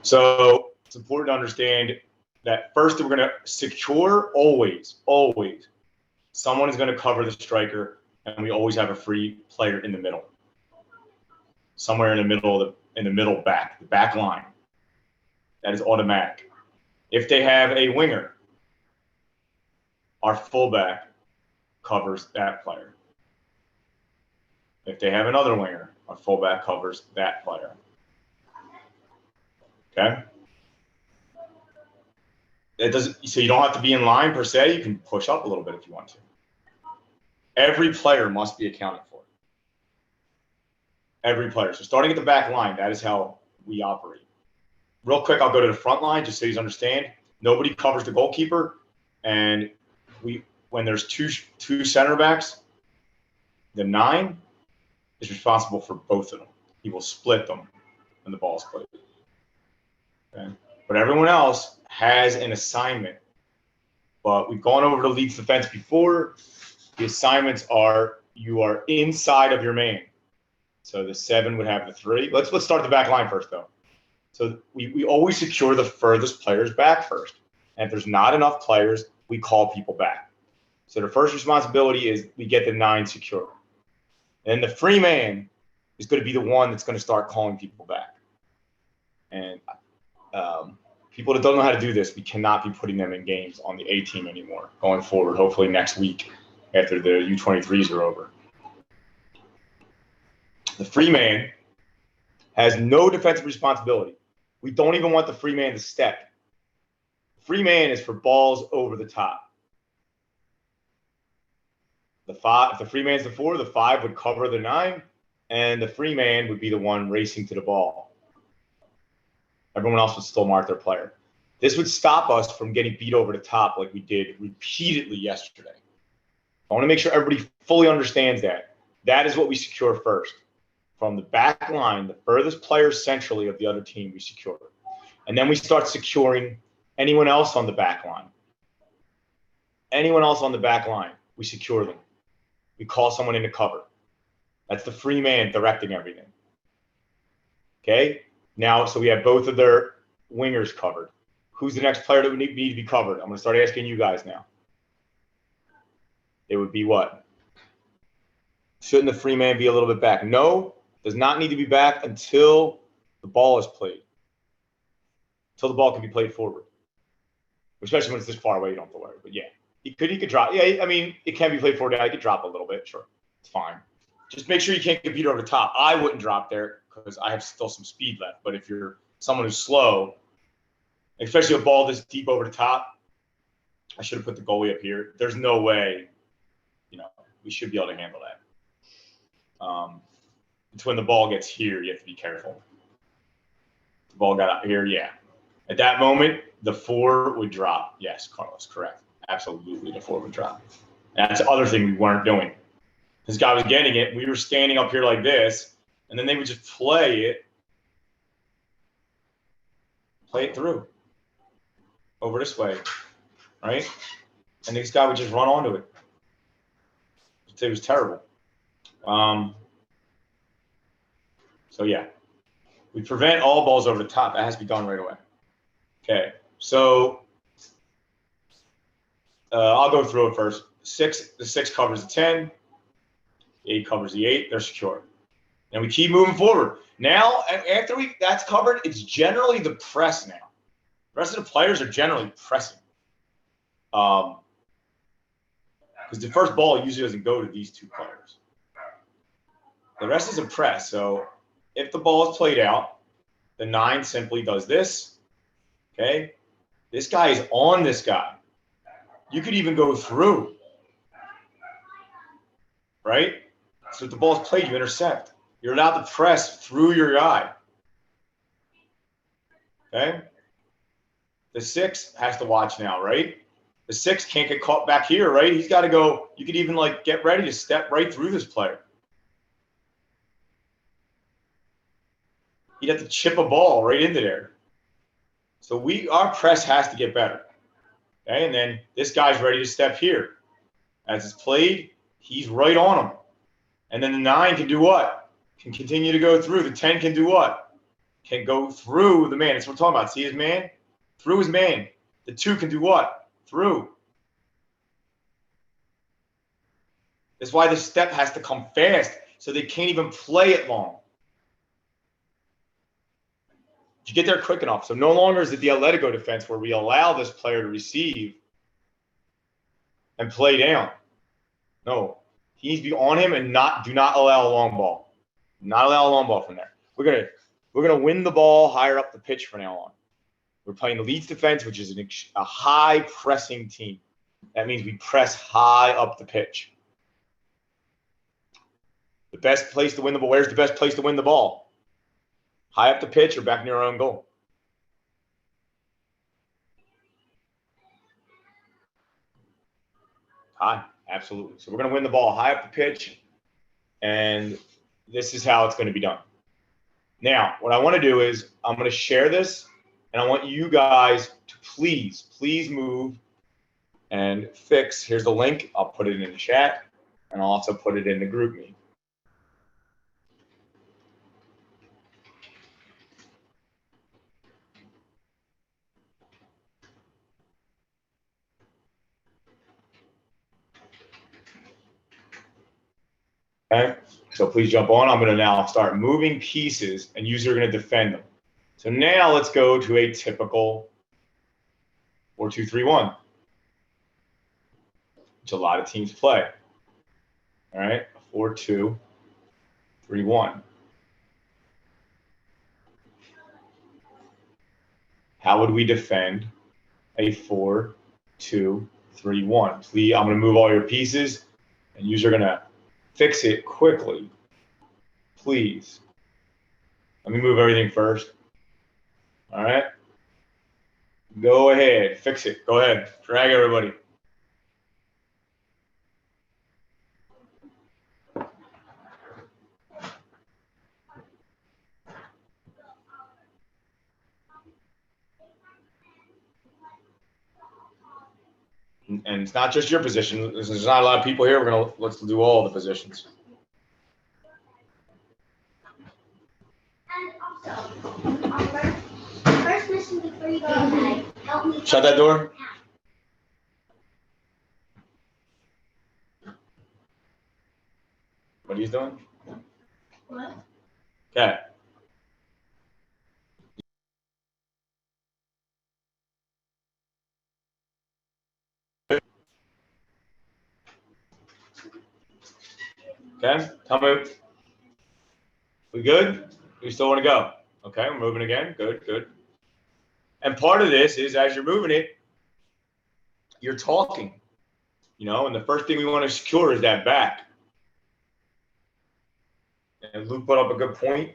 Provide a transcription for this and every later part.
So it's important to understand that first we're going to secure always. Someone is going to cover the striker, and we always have a free player in the middle. Somewhere in the middle the back line. That is automatic. If they have a winger, our fullback covers that player. If they have another winger, our fullback covers that player. Okay? So you don't have to be in line per se. You can push up a little bit if you want to. Every player must be accounted for. Every player. So starting at the back line, that is how we operate. Real quick, I'll go to the front line just so you understand. Nobody covers the goalkeeper, and when there's two center backs, the 9 is responsible for both of them. He will split them when the ball is played. Okay? But everyone else has an assignment. But we've gone over the leads defense before. The assignments are you are inside of your man. So the 7 would have the 3. Let's start the back line first, though. So we always secure the furthest players back first. And if there's not enough players, we call people back. So the first responsibility is we get the 9 secure. And the free man is going to be the one that's going to start calling people back. And people that don't know how to do this, we cannot be putting them in games on the A team anymore going forward, hopefully next week after the U23s are over. The free man has no defensive responsibility. We don't even want the free man to step. The free man is for balls over the top. If the free man's the 4, the 5 would cover the 9, and the free man would be the one racing to the ball. Everyone else would still mark their player. This would stop us from getting beat over the top like we did repeatedly yesterday. I want to make sure everybody fully understands that. That is what we secure first. From the back line, the furthest player centrally of the other team, we secure. And then we start securing anyone else on the back line. Anyone else on the back line, we secure them. We call someone into cover. That's the free man directing everything. Okay? Now, so we have both of their wingers covered. Who's the next player that would need to be covered? I'm going to start asking you guys now. It would be what? Shouldn't the free man be a little bit back? No, does not need to be back until the ball is played. Until the ball can be played forward. Especially when it's this far away, you don't have to worry. But yeah, he could drop. Yeah, I mean, it can be played forward. Yeah, he could drop a little bit. Sure, it's fine. Just make sure you can't get beat over the top. I wouldn't drop there because I have still some speed left. But if you're someone who's slow, especially a ball this deep over the top, I should have put the goalie up here. There's no way, we should be able to handle that. It's when the ball gets here, you have to be careful. The ball got up here, yeah. At that moment, the 4 would drop. Yes, Carlos, correct. Absolutely, the 4 would drop. And that's the other thing we weren't doing. This guy was getting it. We were standing up here like this, and then they would just play it through over this way, right? And this guy would just run onto it. It was terrible. So yeah, we prevent all balls over the top. That has to be done right away. Okay, so I'll go through it first. The 6 covers the 10. The 8 covers the 8. They're secure. And we keep moving forward. Now, after that's covered, it's generally the press now. The rest of the players are generally pressing. Because the first ball usually doesn't go to these 2 players. The rest is a press. So if the ball is played out, the 9 simply does this. Okay? This guy is on this guy. You could even go through. Right? So if the ball is played, you intercept. You're allowed to press through your guy. Okay? The 6 has to watch now, right? The 6 can't get caught back here, right? He's got to go. You could even get ready to step right through this player. He'd have to chip a ball right into there. So our press has to get better. Okay, and then this guy's ready to step here. As it's played, he's right on him. And then the 9 can do what? Can continue to go through. The 10 can do what? can go through the man. That's what we're talking about. See his man? Through his man. The 2 can do what? Through. That's why the step has to come fast, so they can't even play it long. You get there quick enough. So no longer is it the Atletico defense where we allow this player to receive and play down. No. He needs to be on him and do not allow a long ball. Not allow a long ball from there. We're gonna win the ball higher up the pitch from now on. We're playing the Leeds defense, which is a high pressing team. That means we press high up the pitch. The best place to win the ball. Where's the best place to win the ball? High up the pitch or back near our own goal? High, absolutely. So we're going to win the ball high up the pitch, and this is how it's going to be done. Now, what I want to do is I'm going to share this, and I want you guys to please move and fix. Here's the link. I'll put it in the chat, and I'll also put it in the group meet. Okay, so please jump on. I'm going to now start moving pieces, and you're going to defend them. So now let's go to a typical 4-2-3-1, which a lot of teams play. All right, 4-2-3-1. How would we defend a 4-2-3-1? Please, I'm going to move all your pieces, and you're going to fix it quickly, please. Let me move everything first. All right. Go ahead. Fix it. Go ahead. Drag everybody. And it's not just your position. There's not a lot of people here. Let's do all the positions. And also, first mission before you go to bed, help me. Shut that door. What are you doing? What? Okay. Okay, tell me. We good? We still want to go? Okay, we're moving again. Good, good. And part of this is as you're moving it, you're talking, and the first thing we want to secure is that back. And Luke put up a good point.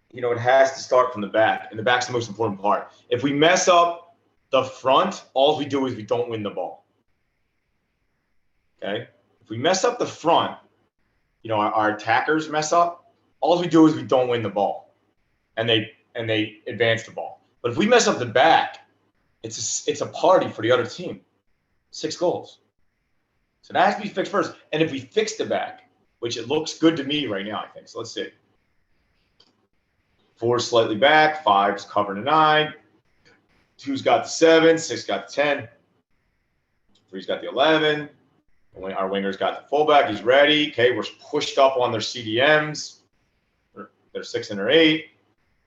It has to start from the back, and the back's the most important part. If we mess up the front, all we do is we don't win the ball. Okay? If we mess up the front, our attackers mess up, all we do is we don't win the ball, and they advance the ball. But if we mess up the back, it's a party for the other team. 6 goals. So that has to be fixed first. And if we fix the back, which it looks good to me right now, I think. So let's see. 4 slightly back, 5's covering the 9, 2's got the 7, 6 got the 10, 3's got the 11. Our winger's got the fullback. He's ready. Okay, we're pushed up on their CDMs. They're 6 and they're 8.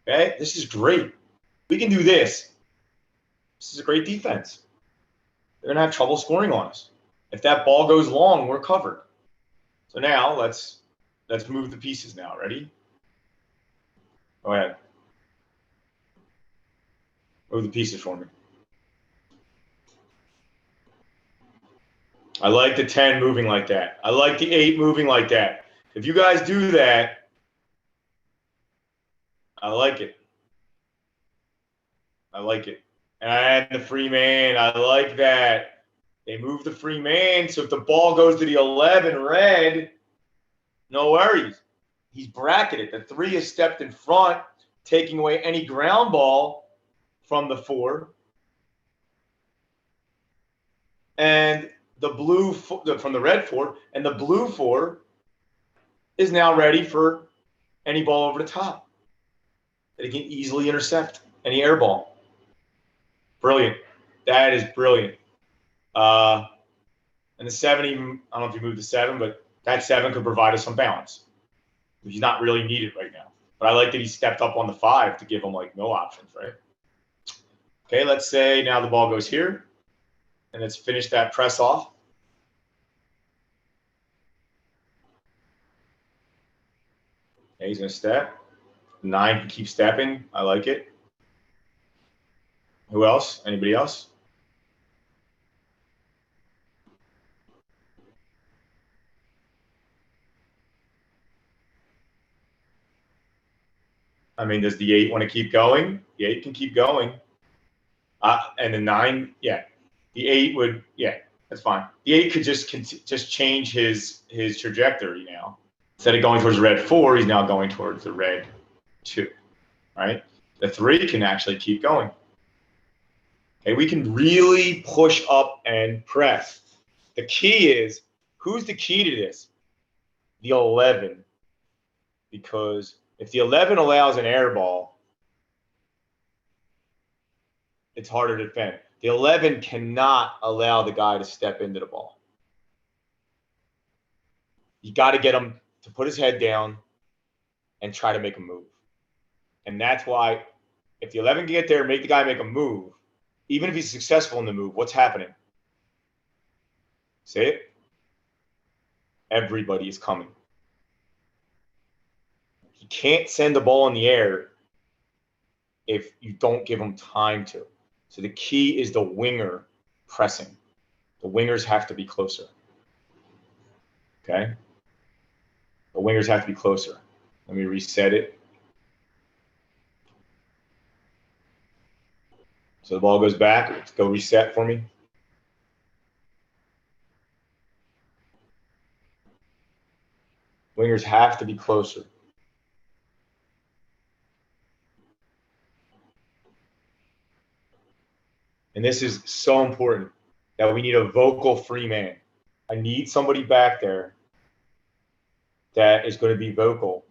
Okay, this is great. We can do this. This is a great defense. They're going to have trouble scoring on us. If that ball goes long, we're covered. So now let's move the pieces now. Ready? Go ahead. Move the pieces for me. I like the 10 moving like that. I like the 8 moving like that. If you guys do that, I like it. I like it. And the free man, I like that. They move the free man, so if the ball goes to the 11 red, no worries. He's bracketed. The 3 is stepped in front, taking away any ground ball from the 4. And the blue from the red 4, and the blue 4 is now ready for any ball over the top. that he can easily intercept any air ball. Brilliant. That is brilliant. And the 7, even, I don't know if you moved the 7, but that 7 could provide us some balance. He's not really needed right now. But I like that he stepped up on the 5 to give him like no options, right? Okay, let's say now the ball goes here. And let's finish that press off. Okay, he's going to step. 9 can keep stepping. I like it. Who else? Anybody else? I mean, does the 8 want to keep going? The 8 can keep going. And the 9, yeah. The 8 would, yeah, that's fine. The 8 could just change his trajectory now. Instead of going towards the red 4, he's now going towards the red 2, right? The 3 can actually keep going. Okay, we can really push up and press. The key is, who's the key to this? The 11. Because if the 11 allows an air ball, it's harder to defend. The 11 cannot allow the guy to step into the ball. You got to get him to put his head down and try to make a move. And that's why if the 11 can get there and make the guy make a move, even if he's successful in the move, what's happening? Say it. Everybody is coming. He can't send the ball in the air if you don't give him time to. So the key is the winger pressing. The wingers have to be closer. Okay? The wingers have to be closer. Let me reset it. So the ball goes back. Let's go reset for me. Wingers have to be closer. And this is so important that we need a vocal free man. I need somebody back there that is going to be vocal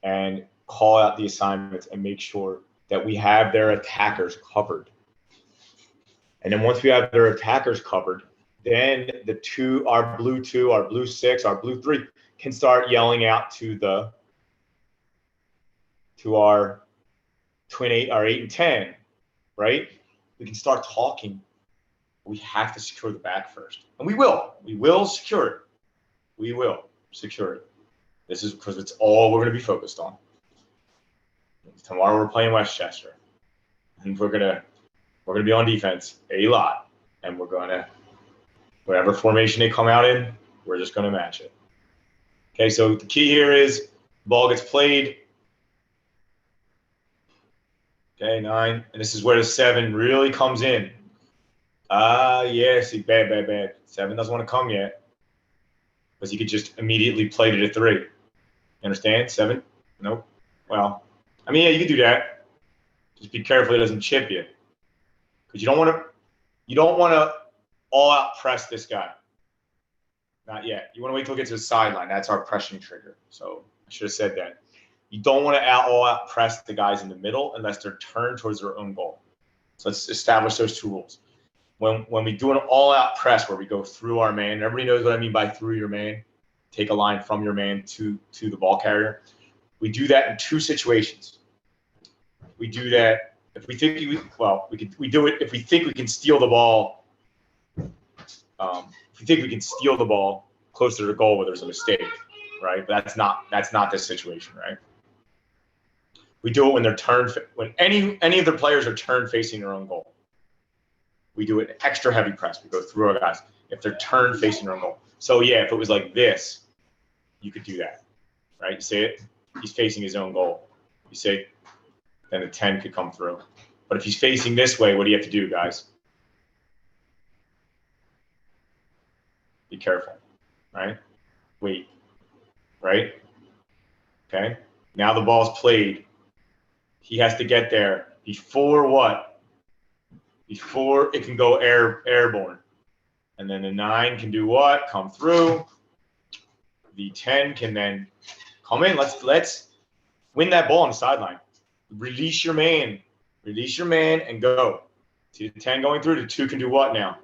and call out the assignments and make sure that we have their attackers covered. And then once we have their attackers covered, then the 2, our blue 2, our blue 6, our blue 3 can start yelling out to our twin 8, our 8 and 10, right? We can start talking. We have to secure the back first. And we will. We will secure it. We will secure it. This is because it's all we're going to be focused on. Tomorrow we're playing Westchester. And we're gonna be on defense a lot. And we're gonna, whatever formation they come out in, we're just gonna match it. Okay, so the key here is the ball gets played. Okay, 9. And this is where the 7 really comes in. Yeah, see, bad. 7 doesn't want to come yet. Because he could just immediately play to the 3. You understand? 7? Nope. Well, I mean, yeah, you can do that. Just be careful it doesn't chip you. Because you don't want to all out press this guy. Not yet. You want to wait till it gets to the sideline. That's our pressing trigger. So I should have said that. You don't want to all out press the guys in the middle unless they're turned towards their own goal. So let's establish those 2 rules. When we do an all-out press where we go through our man, everybody knows what I mean by through your man. Take a line from your man to the ball carrier. We do that in 2 situations. We do that if we think we do it if we think we can steal the ball. If we think we can steal the ball closer to the goal where there's a mistake, right? But that's not this situation, right? We do it when they're turned, when any of the players are turned facing their own goal. We do an extra heavy press. We go through our guys if they're turned facing their own goal. So yeah, if it was like this, you could do that, right? You see it? He's facing his own goal. You see? Then the 10 could come through. But if he's facing this way, what do you have to do, guys? Be careful, right? Wait, right? Okay. Now the ball's played. He has to get there before what? Before it can go airborne. And then the 9 can do what? Come through. The 10 can then come in. Let's Win that ball on the sideline. Release your man. Release your man and go. See the 10 going through. The 2 can do what now?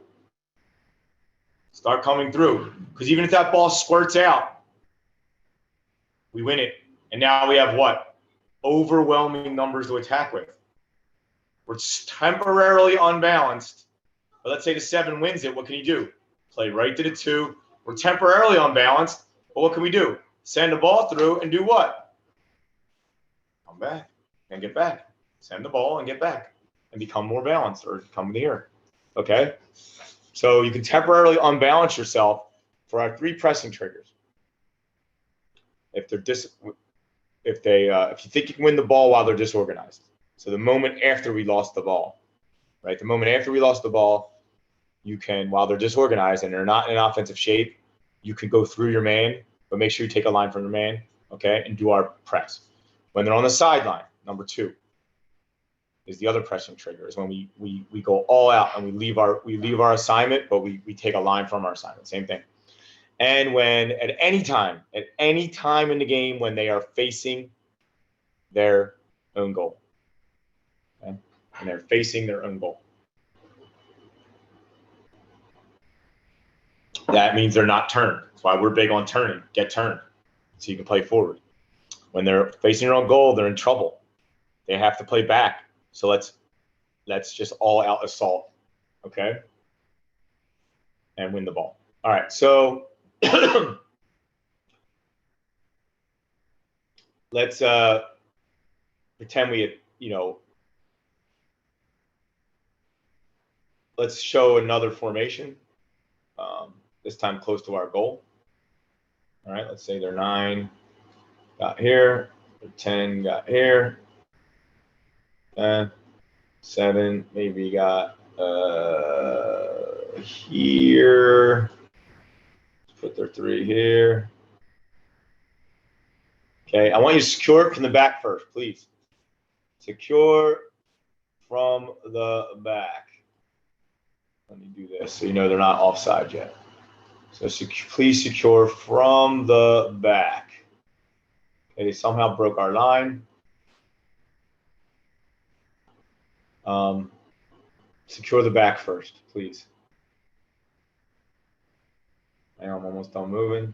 Start coming through. Because even if that ball squirts out, we win it. And now we have what? Overwhelming numbers to attack with. We're temporarily unbalanced. But let's say the 7 wins it. What can he do? Play right to the 2. We're temporarily unbalanced. But what can we do? Send the ball through and do what? Come back and get back. Send the ball and get back and become more balanced or come here. Okay? So you can temporarily unbalance yourself for our 3 pressing triggers. If you think you can win the ball while they're disorganized. So the moment after we lost the ball, right? The moment after we lost the ball, you can, while they're disorganized and they're not in offensive shape, you can go through your man, but make sure you take a line from your man, okay, and do our press. When they're on the sideline, number 2 is the other pressing trigger. Is when we go all out and we leave our assignment, but we take a line from our assignment. Same thing. And when at any time in the game when they are facing their own goal, okay? And they're facing their own goal. That means they're not turned. That's why we're big on turning. Get turned so you can play forward. When they're facing their own goal, they're in trouble. They have to play back. So let's just all out assault, okay? And win the ball. All right, so let's pretend let's show another formation, this time close to our goal. All right, let's say they're 9, got here, they're 10, got here, 7, maybe got here, let's put their 3 here. Okay, I want you to secure it from the back first, please. Secure from the back. Let me do this so you know they're not offside yet. So please secure from the back. Okay, they somehow broke our line. Secure the back first, please. I'm almost done moving.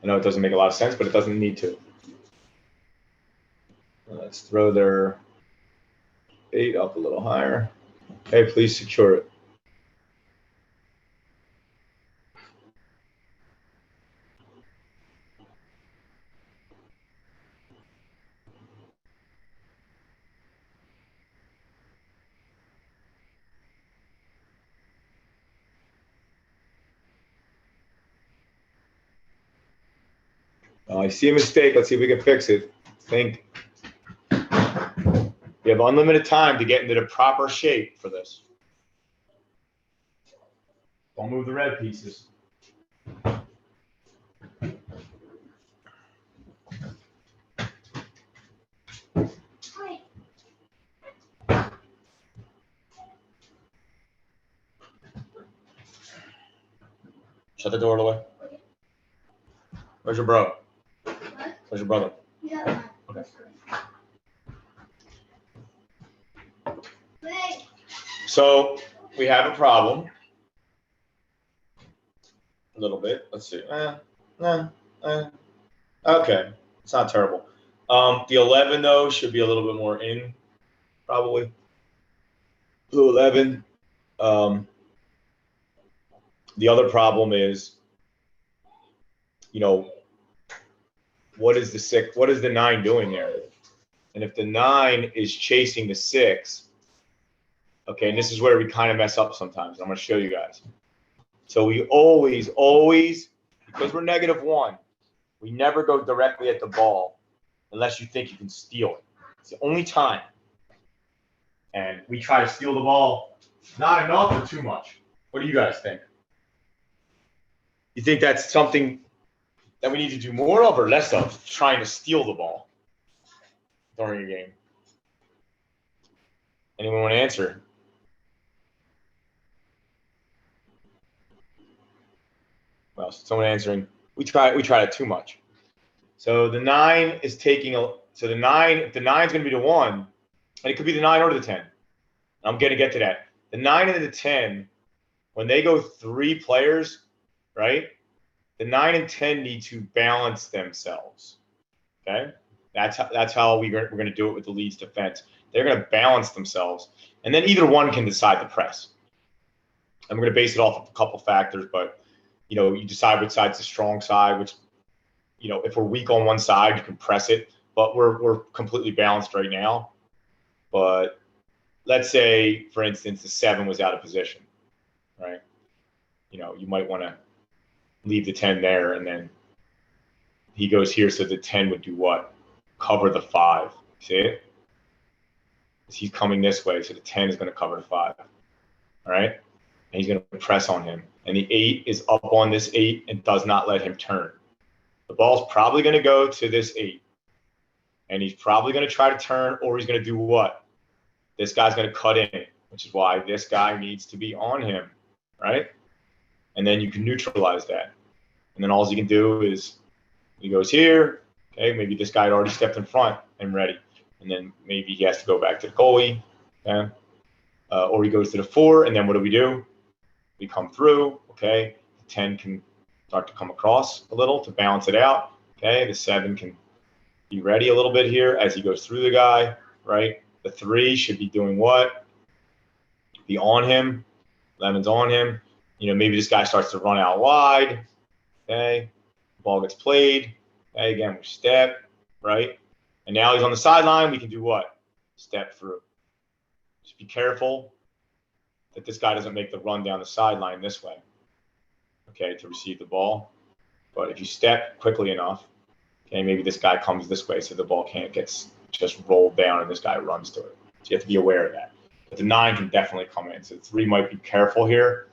I know it doesn't make a lot of sense, but it doesn't need to. Let's throw their 8 up a little higher. Okay, please secure it. I see a mistake. Let's see if we can fix it. Think. You have unlimited time to get into the proper shape for this. Don't move the red pieces. Shut the door all the way. Where's your bro? Where's your brother? Yeah. Okay. So we have a problem. A little bit. Let's see. Okay. It's not terrible. The 11 though should be a little bit more in, probably. Blue 11. The other problem is, what is the 6? What is the 9 doing there? And if the 9 is chasing the 6, okay, and this is where we kind of mess up sometimes. I'm going to show you guys. So we always, because we're -1, we never go directly at the ball unless you think you can steal it. It's the only time. And we try to steal the ball, not enough or too much. What do you guys think? You think that's something that we need to do more of or less of, trying to steal the ball during a game? Anyone want to answer? Well, someone answering. We try it too much. So the 9 is taking so the 9, if the 9 is going to be the 1, and it could be the 9 or the 10. I'm going to get to that. The 9 and the 10, when they go 3 players, right? The 9 and 10 need to balance themselves. Okay? That's how we're going to do it with the Leeds defense. They're going to balance themselves, and then either one can decide to press. And we're going to base it off of a couple factors, but you decide which side's the strong side, which if we're weak on one side, you can press it, but we're completely balanced right now. But let's say, for instance, the 7 was out of position, right? You might want to leave the 10 there, and then he goes here, so the 10 would do what? Cover the 5. See it? He's coming this way, so the 10 is going to cover the 5. All right? And he's going to press on him. And the 8 is up on this 8 and does not let him turn. The ball's probably going to go to this 8. And he's probably going to try to turn, or he's going to do what? This guy's going to cut in, which is why this guy needs to be on him, right? And then you can neutralize that. And then all he can do is he goes here. Okay, maybe this guy had already stepped in front and ready. And then maybe he has to go back to the goalie. Okay? Or he goes to the 4, and then what do? We come through. Okay, the 10 can start to come across a little to balance it out. Okay, the 7 can be ready a little bit here as he goes through the guy, right? The 3 should be doing what? Be on him. 11's on him. Maybe this guy starts to run out wide. Okay, ball gets played. Okay, again, we step, right? And now he's on the sideline. We can do what? Step through. Just be careful that this guy doesn't make the run down the sideline this way, okay, to receive the ball. But if you step quickly enough, okay, maybe this guy comes this way so the ball can't get just rolled down and this guy runs to it. So you have to be aware of that. But the 9 can definitely come in. So the 3 might be careful here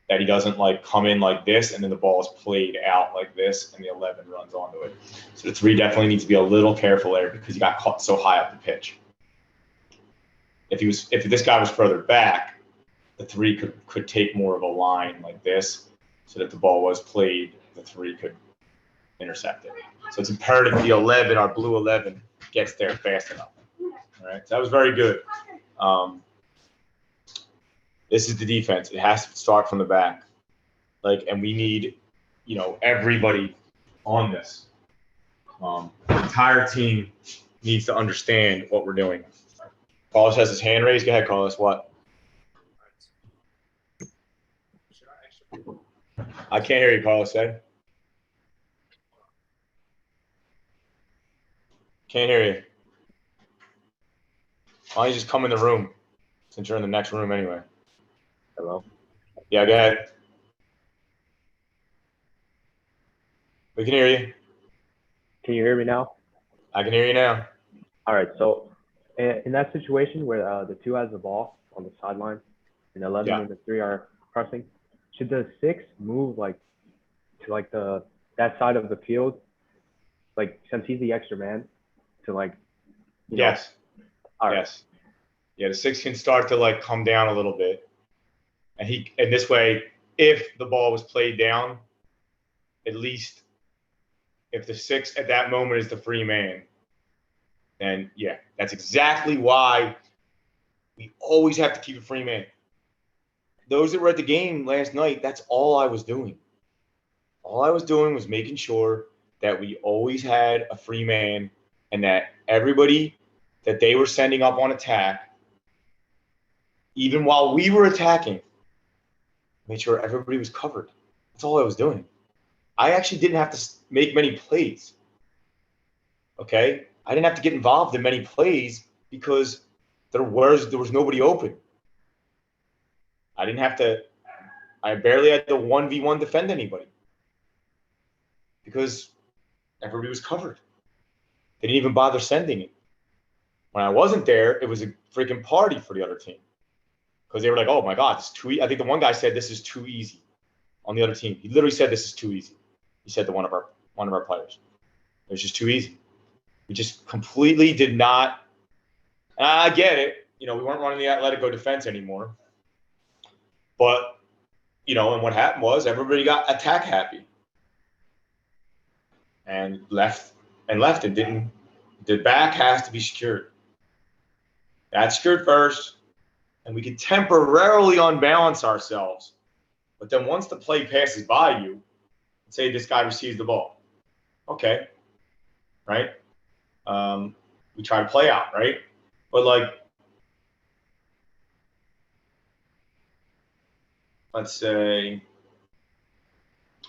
that he doesn't come in like this and then the ball is played out like this and the 11 runs onto it. So the 3 definitely needs to be a little careful there because he got caught so high up the pitch. If this guy was further back, the 3 could take more of a line like this so that the ball was played, the 3 could intercept it. So it's imperative the 11, our blue 11, gets there fast enough. All right, so that was very good. This is the defense. It has to start from the back. And we need, everybody on this. The entire team needs to understand what we're doing. Carlos has his hand raised. Go ahead, Carlos. What? I can't hear you, Carlos. Say. Can't hear you. Why don't you just come in the room since you're in the next room anyway? Hello? Yeah, go ahead. We can hear you. Can you hear me now? I can hear you now. All right. So in that situation where the 2 has the ball on the sideline and the 11 and the 3 are pressing, should the 6 move to that side of the field, since he's the extra man, to Yes. All right. Yes. Yeah, the 6 can start to come down a little bit. And this way, if the ball was played down, at least if the 6 at that moment is the free man, then yeah, that's exactly why we always have to keep a free man. Those that were at the game last night, that's all I was doing. All I was doing was making sure that we always had a free man and that everybody that they were sending up on attack, even while we were attacking, made sure everybody was covered. That's all I was doing. I actually didn't have to make many plays. Okay? I didn't have to get involved in many plays because there was nobody open. I barely had to 1v1 defend anybody because everybody was covered. They didn't even bother sending it. When I wasn't there, it was a freaking party for the other team because they were like, oh my God, it's too easy. I think the one guy said this is too easy on the other team. He literally said this is too easy. He said to one of our players. It was just too easy. We just completely did not. I get it. We weren't running the Atletico defense anymore. But, and what happened was everybody got attack happy. and left and didn't. The back has to be secured. That's secured first, and we can temporarily unbalance ourselves. But then once the play passes by you, say this guy receives the ball, okay, right? We try to play out, right? But like, let's say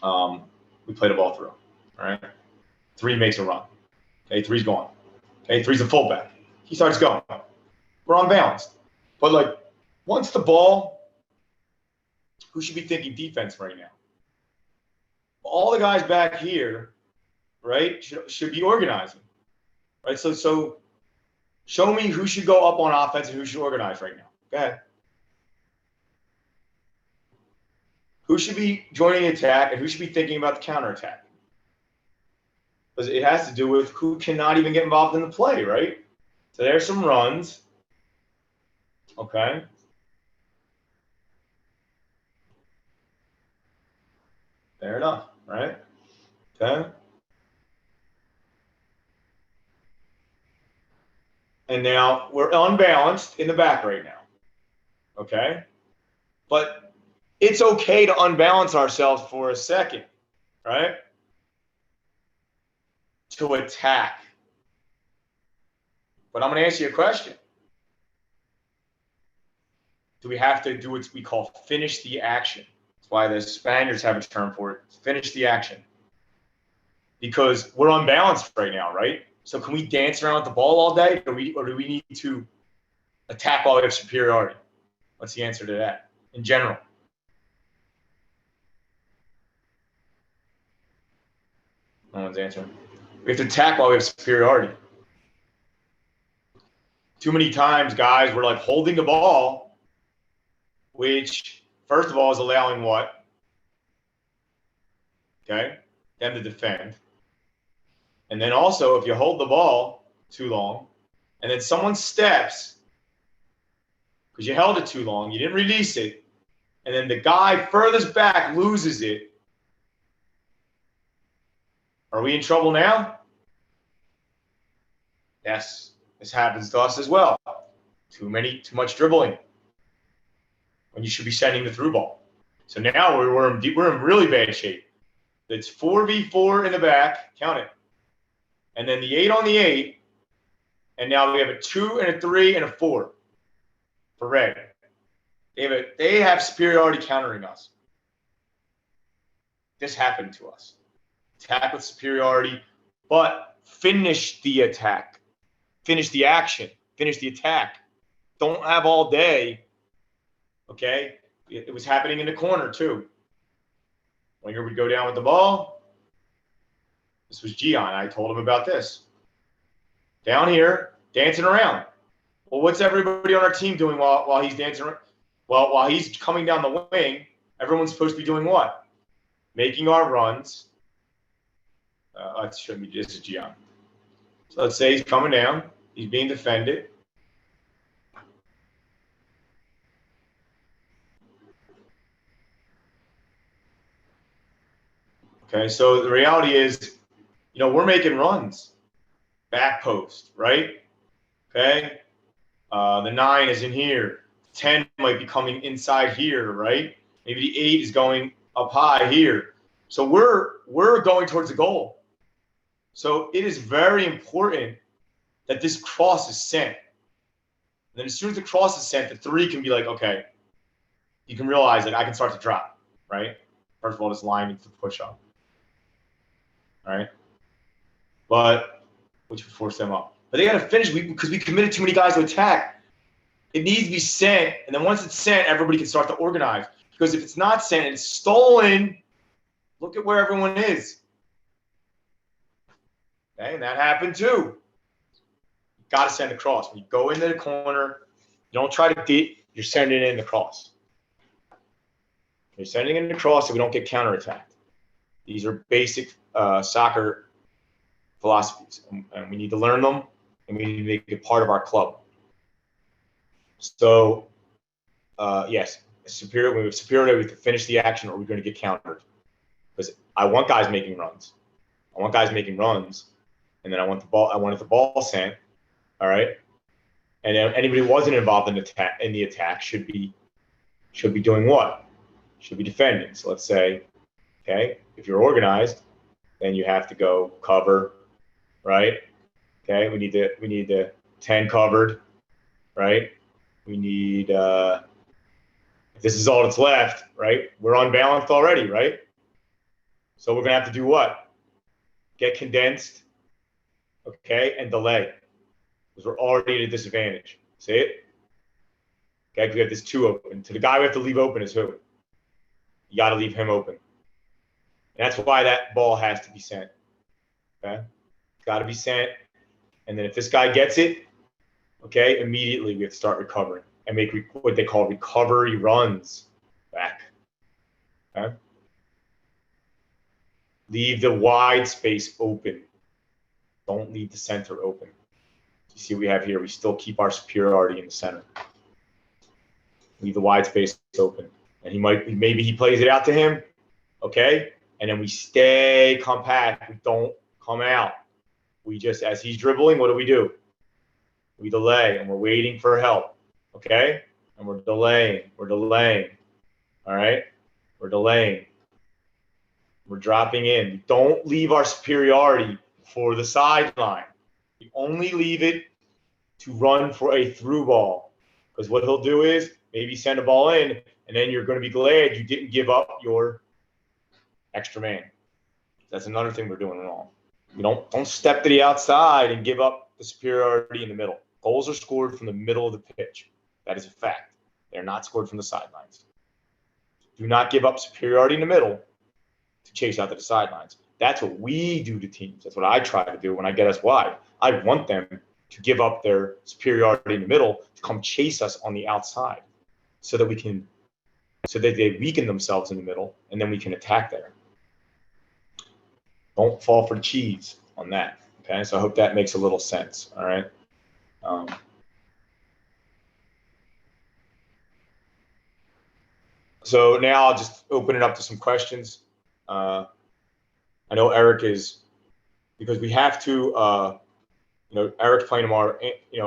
we play the ball through, all right? 3 makes a run. Okay, 3's gone. Okay, 3's a fullback. He starts going. We're unbalanced. But like, once the ball, who should be thinking defense right now? All the guys back here, right, should be organizing, right? So show me who should go up on offense and who should organize right now. Go ahead. Who should be joining the attack and who should be thinking about the counterattack? Because it has to do with who cannot even get involved in the play, right? So there's some runs. Okay. Fair enough, right? Okay. And now we're unbalanced in the back right now. Okay. But it's okay to unbalance ourselves for a second, right? To attack. But I'm going to ask you a question. Do we have to do what we call finish the action? That's why the Spaniards have a term for it. Finish the action. Because we're unbalanced right now, right? So can we dance around with the ball all day, or do we need to attack while we have superiority? What's the answer to that in general? No one's answering. We have to attack while we have superiority. Too many times, guys, we're like holding the ball, which, first of all, is allowing what? Okay, them to defend. And then also, if you hold the ball too long, and then someone steps, because you held it too long, you didn't release it, and then the guy furthest back loses it, are we in trouble now? Yes, this happens to us as well. Too much dribbling when you should be sending the through ball. So now we're in really bad shape. It's 4v4 in the back, count it. And then the 8 on the 8, and now we have a 2 and a 3 and a 4 for red. They have superiority countering us. This happened to us. Attack with superiority, but finish the attack. Finish the action. Finish the attack. Don't have all day. Okay? It was happening in the corner, too. Winger would go down with the ball. This was Gian. I told him about this. Down here, dancing around. Well, what's everybody on our team doing while he's dancing around? Well, while he's coming down the wing, everyone's supposed to be doing what? Making our runs. Let's show me this is Gian. So let's say he's coming down. He's being defended. Okay, so the reality is, we're making runs. Back post, right? Okay. The 9 is in here. 10 might be coming inside here, right? Maybe the 8 is going up high here. So we're going towards the goal. So it is very important that this cross is sent. And then as soon as the cross is sent, the 3 can be like, okay, you can realize that I can start to drop, right? First of all, this line needs to push up. All right. Which would force them up. But they got to finish because we committed too many guys to attack. It needs to be sent, and then once it's sent, everybody can start to organize. Because if it's not sent and it's stolen, look at where everyone is. Okay, and that happened too. You got to send the cross. When you go into the corner, you don't try to beat. You're sending in the cross. You're sending in the cross so we don't get counterattacked. These are basic soccer philosophies, and we need to learn them, and we need to make it part of our club. So, yes, when we have superiority, we have to finish the action, or we're going to get countered. Because I want guys making runs. I want guys making runs, and then I wanted the ball sent. All right, and then anybody who wasn't involved in the attack should be doing what? Should be defending. So let's say, okay, if you're organized, then you have to go cover, right? Okay, we need the 10 covered, right? We need if this is all that's left, right? We're unbalanced already, right? So we're gonna have to do what? Get condensed, okay, and delay, because we're already at a disadvantage. See it? Okay, we have this 2 open. So the guy we have to leave open is who? You got to leave him open. And that's why that ball has to be sent. Okay, it's got to be sent. And then if this guy gets it, okay, immediately we have to start recovering and make what they call recovery runs back. Okay, leave the wide space open. Don't leave the center open. You see what we have here? We still keep our superiority in the center. Leave the wide space open. And maybe he plays it out to him, okay? And then we stay compact. We don't come out. We just, as he's dribbling, what do? We delay, and we're waiting for help, okay? And we're delaying. All right? We're delaying. We're dropping in. We don't leave our superiority for the sideline. We only leave it to run for a through ball. Because what he'll do is maybe send a ball in, and then you're going to be glad you didn't give up your extra man. That's another thing we're doing wrong. You don't step to the outside and give up the superiority in the middle. Goals are scored from the middle of the pitch. That is a fact. They're not scored from the sidelines. Do not give up superiority in the middle to chase out to the sidelines. That's what we do to teams. That's what I try to do when I get us wide. I want them to give up their superiority in the middle to come chase us on the outside so that they weaken themselves in the middle, and then we can attack there. Don't fall for the cheese on that. Okay, so I hope that makes a little sense. All right. So now I'll just open it up to some questions. I know Eric is, because we have to, Eric's playing tomorrow.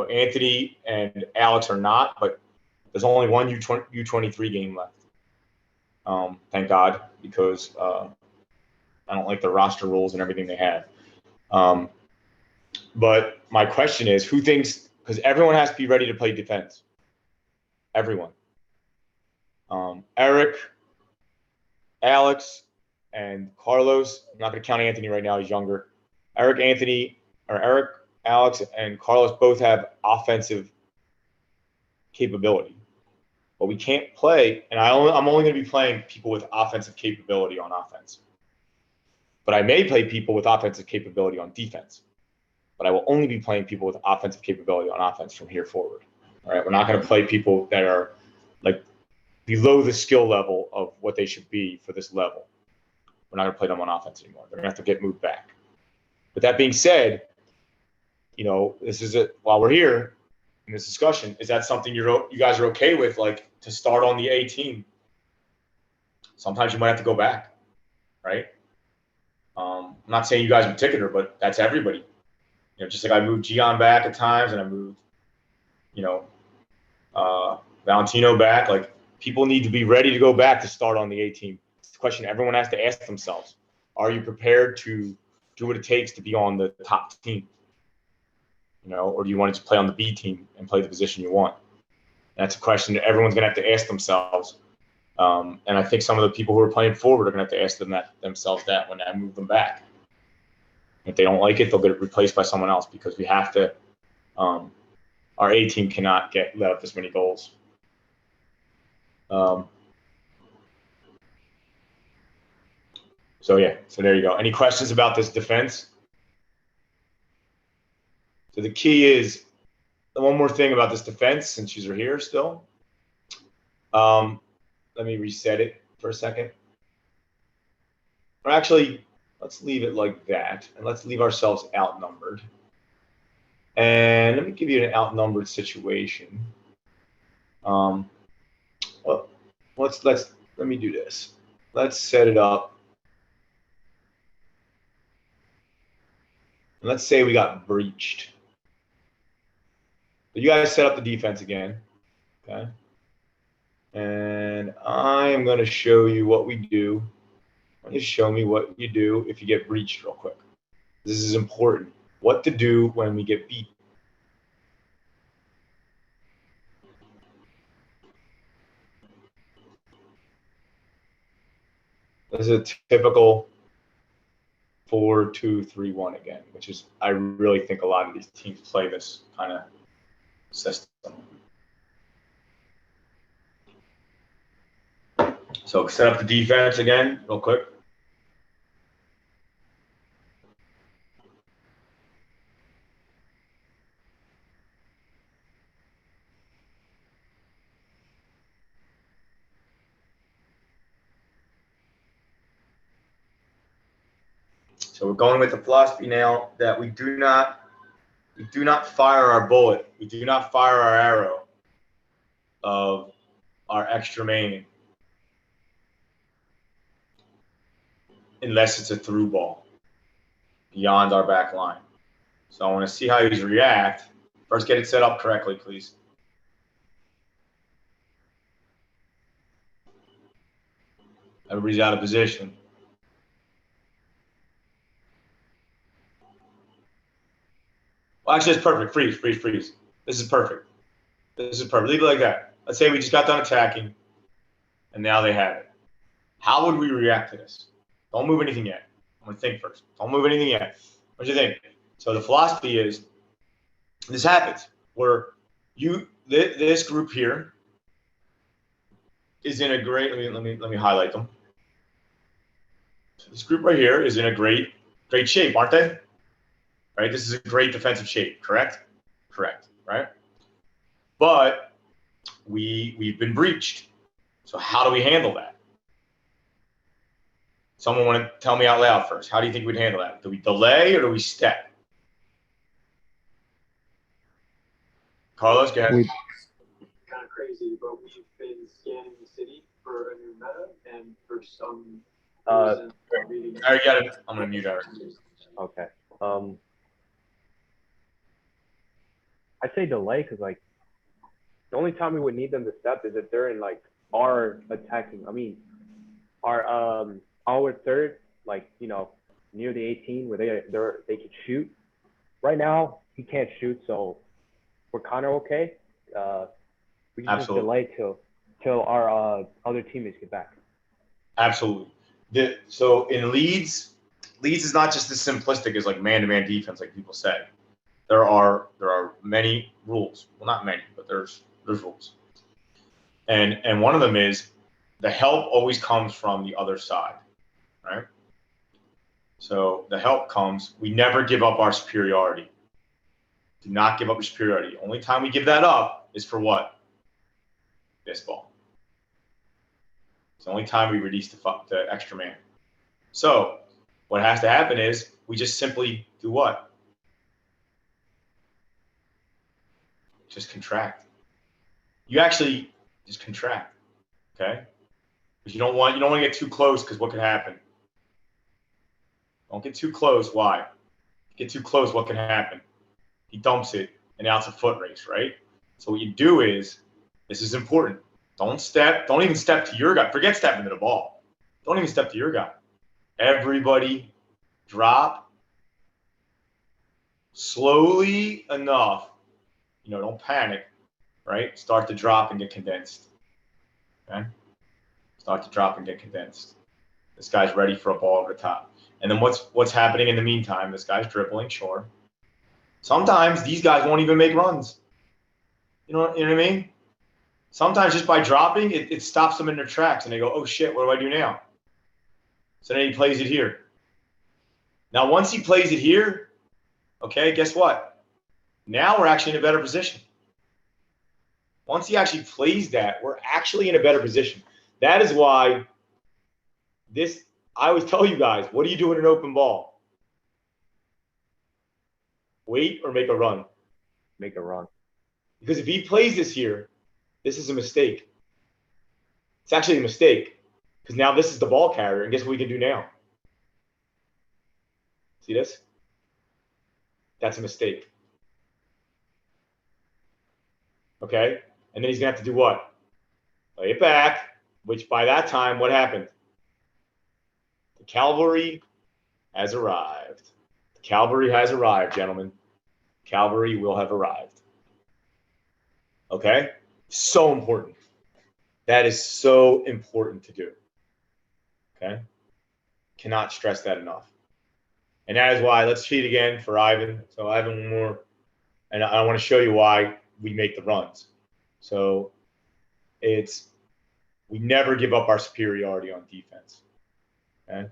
Anthony and Alex are not, but there's only one U23 game left. Thank God, because I don't like the roster rules and everything they have. But my question is, who thinks, because everyone has to be ready to play defense. Everyone. Eric, Alex, and Carlos. I'm not going to count Anthony right now. He's younger. Eric, Alex, and Carlos both have offensive capability. But we can't play, and I'm only going to be playing people with offensive capability on offense. But I may play people with offensive capability on defense. But I will only be playing people with offensive capability on offense from here forward. All right, we're not going to play people that are like below the skill level of what they should be for this level. We're not going to play them on offense anymore. They're going to have to get moved back. But that being said, this is it. While we're here in this discussion, is that something you guys are okay with, like to start on the A team? Sometimes you might have to go back, right? I'm not saying you guys in particular, but that's everybody. Just like I moved Gian back at times, and I moved, Valentino back. Like, people need to be ready to go back to start on the A team. It's a question everyone has to ask themselves. Are you prepared to do what it takes to be on the top team? Or do you want to just play on the B team and play the position you want? And that's a question that everyone's going to have to ask themselves. And I think some of the people who are playing forward are going to have to ask themselves that when I move them back. If they don't like it, they'll get it replaced by someone else, because we have to. Our A team cannot let up this many goals. So there you go. Any questions about this defense? So the key is, one more thing about this defense, since you're here still. Let me reset it for a second. Or actually, let's leave it like that, and let's leave ourselves outnumbered. And let me give you an outnumbered situation. Let me do this. Let's set it up. And let's say we got breached. So you guys set up the defense again, okay? And I am going to show you what we do. Just show me what you do if you get breached real quick. This is important. What to do when we get beat. This is a typical 4-2-3-1 again, which is, I really think a lot of these teams play this kind of system. So set up the defense again, real quick. So we're going with the philosophy now that we do not fire our bullet. We do not fire our arrow of our extra main unless it's a through ball beyond our back line. So I want to see how these react. First, get it set up correctly, please. Everybody's out of position. Well, actually, it's perfect. Freeze, freeze, freeze. This is perfect. This is perfect. Leave it like that. Let's say we just got done attacking, and now they have it. How would we react to this? Don't move anything yet. I'm going to think first. Don't move anything yet. What do you think? So the philosophy is, this happens where this group here is in a great. Let me highlight them. So this group right here is in a great shape, aren't they? Right. This is a great defensive shape. Correct. Correct. Right. But we've been breached. So how do we handle that? Someone want to tell me out loud first. How do you think we'd handle that? Do we delay or do we step? Carlos, go ahead. Kind of crazy, but we've been scanning the city for a new meta, and for some reason, I got it. I'm gonna mute her. Okay. I'd say delay because like the only time we would need them to step is if they're in like our attacking. I mean, our third, like near the 18 where they can shoot. Right now he can't shoot, so we're kind of okay. We can just delay till our other teammates get back. Absolutely. So in Leeds is not just as simplistic as like man-to-man defense, like people say. There are many rules. Well, not many, but there's rules. And one of them is the help always comes from the other side, right? So the help comes. We never give up our superiority. Do not give up your superiority. Only time we give that up is for what? This ball. It's the only time we release the extra man. So what has to happen is we just simply do what? Just contract. You actually just contract, okay? Because you don't want to get too close because what could happen? Don't get too close. Why? Get too close, what can happen? He dumps it, and now it's a foot race, right? So what you do is, this is important. Don't even step to your guy. Forget stepping to the ball. Don't even step to your guy. Everybody drop slowly enough. Don't panic, right? Start to drop and get condensed. Okay? Start to drop and get condensed. This guy's ready for a ball over the top. And then what's happening in the meantime? This guy's dribbling, sure. Sometimes these guys won't even make runs. You know what I mean? Sometimes just by dropping, it stops them in their tracks, and they go, oh, shit, what do I do now? So then he plays it here. Now, once he plays it here, okay, guess what? Now we're actually in a better position. Once he actually plays that, we're actually in a better position. That is why I always tell you guys, what do you do in an open ball? Wait or make a run? Make a run. Because if he plays this here, this is a mistake. It's actually a mistake because now this is the ball carrier, and guess what we can do now? See this? That's a mistake. Okay? And then he's going to have to do what? Play it back, which by that time, what happened? The cavalry has arrived. The cavalry has arrived, gentlemen. Cavalry will have arrived. Okay? So important. That is so important to do. Okay? Cannot stress that enough. And that is why, let's cheat again for Ivan. So Ivan, one more. And I want to show you why we make the runs. So we never give up our superiority on defense. Okay?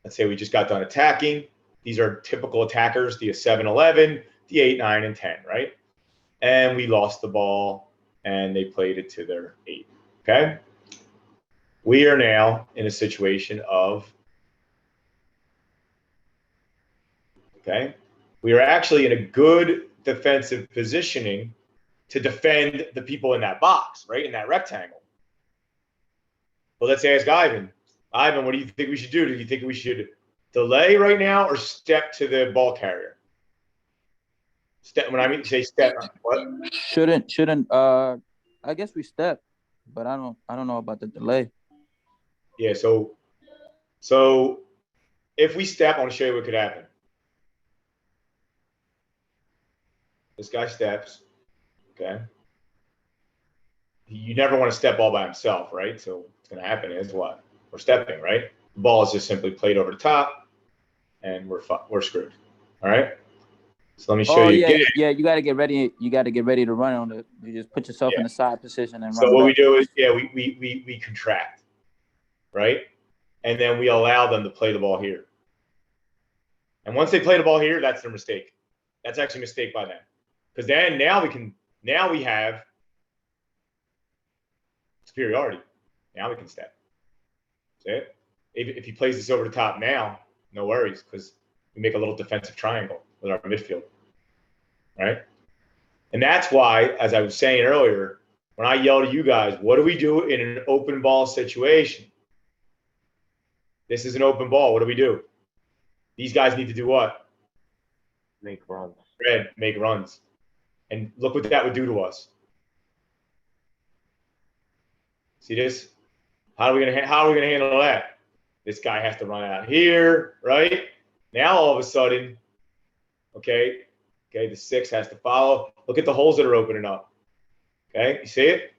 Let's say we just got done attacking. These are typical attackers, the 7-11, the 8, 9, and 10, right? And we lost the ball, and they played it to their 8. Okay? We are now in a situation of, okay, we are actually in a good defensive positioning to defend the people in that box, right, in that rectangle. But let's ask Ivan. Ivan, what do you think we should do? Do you think we should delay right now or step to the ball carrier? Step. When I mean say step, what? Shouldn't. I guess we step, but I don't know about the delay. Yeah. So if we step, I want to show you what could happen. This guy steps. Okay. You never want to step all by himself, right? So what's going to happen is what? We're stepping, right? The ball is just simply played over the top, and we're screwed. All right. So let me show you. Yeah. You got to get ready. You got to get ready to run on it. You just put yourself in a side position and run. So what we do is, we contract, right? And then we allow them to play the ball here. And once they play the ball here, that's their mistake. That's actually a mistake by them, because then now we have superiority. Now we can step. See it? If he plays this over the top now, no worries, because we make a little defensive triangle with our midfield, right? And that's why, as I was saying earlier, when I yell to you guys, what do we do in an open ball situation? This is an open ball. What do we do? These guys need to do what? Make runs. Make runs. And look what that would do to us. See this? How are we gonna handle that? This guy has to run out here, right? Now all of a sudden, okay, the 6 has to follow. Look at the holes that are opening up. Okay, you see it?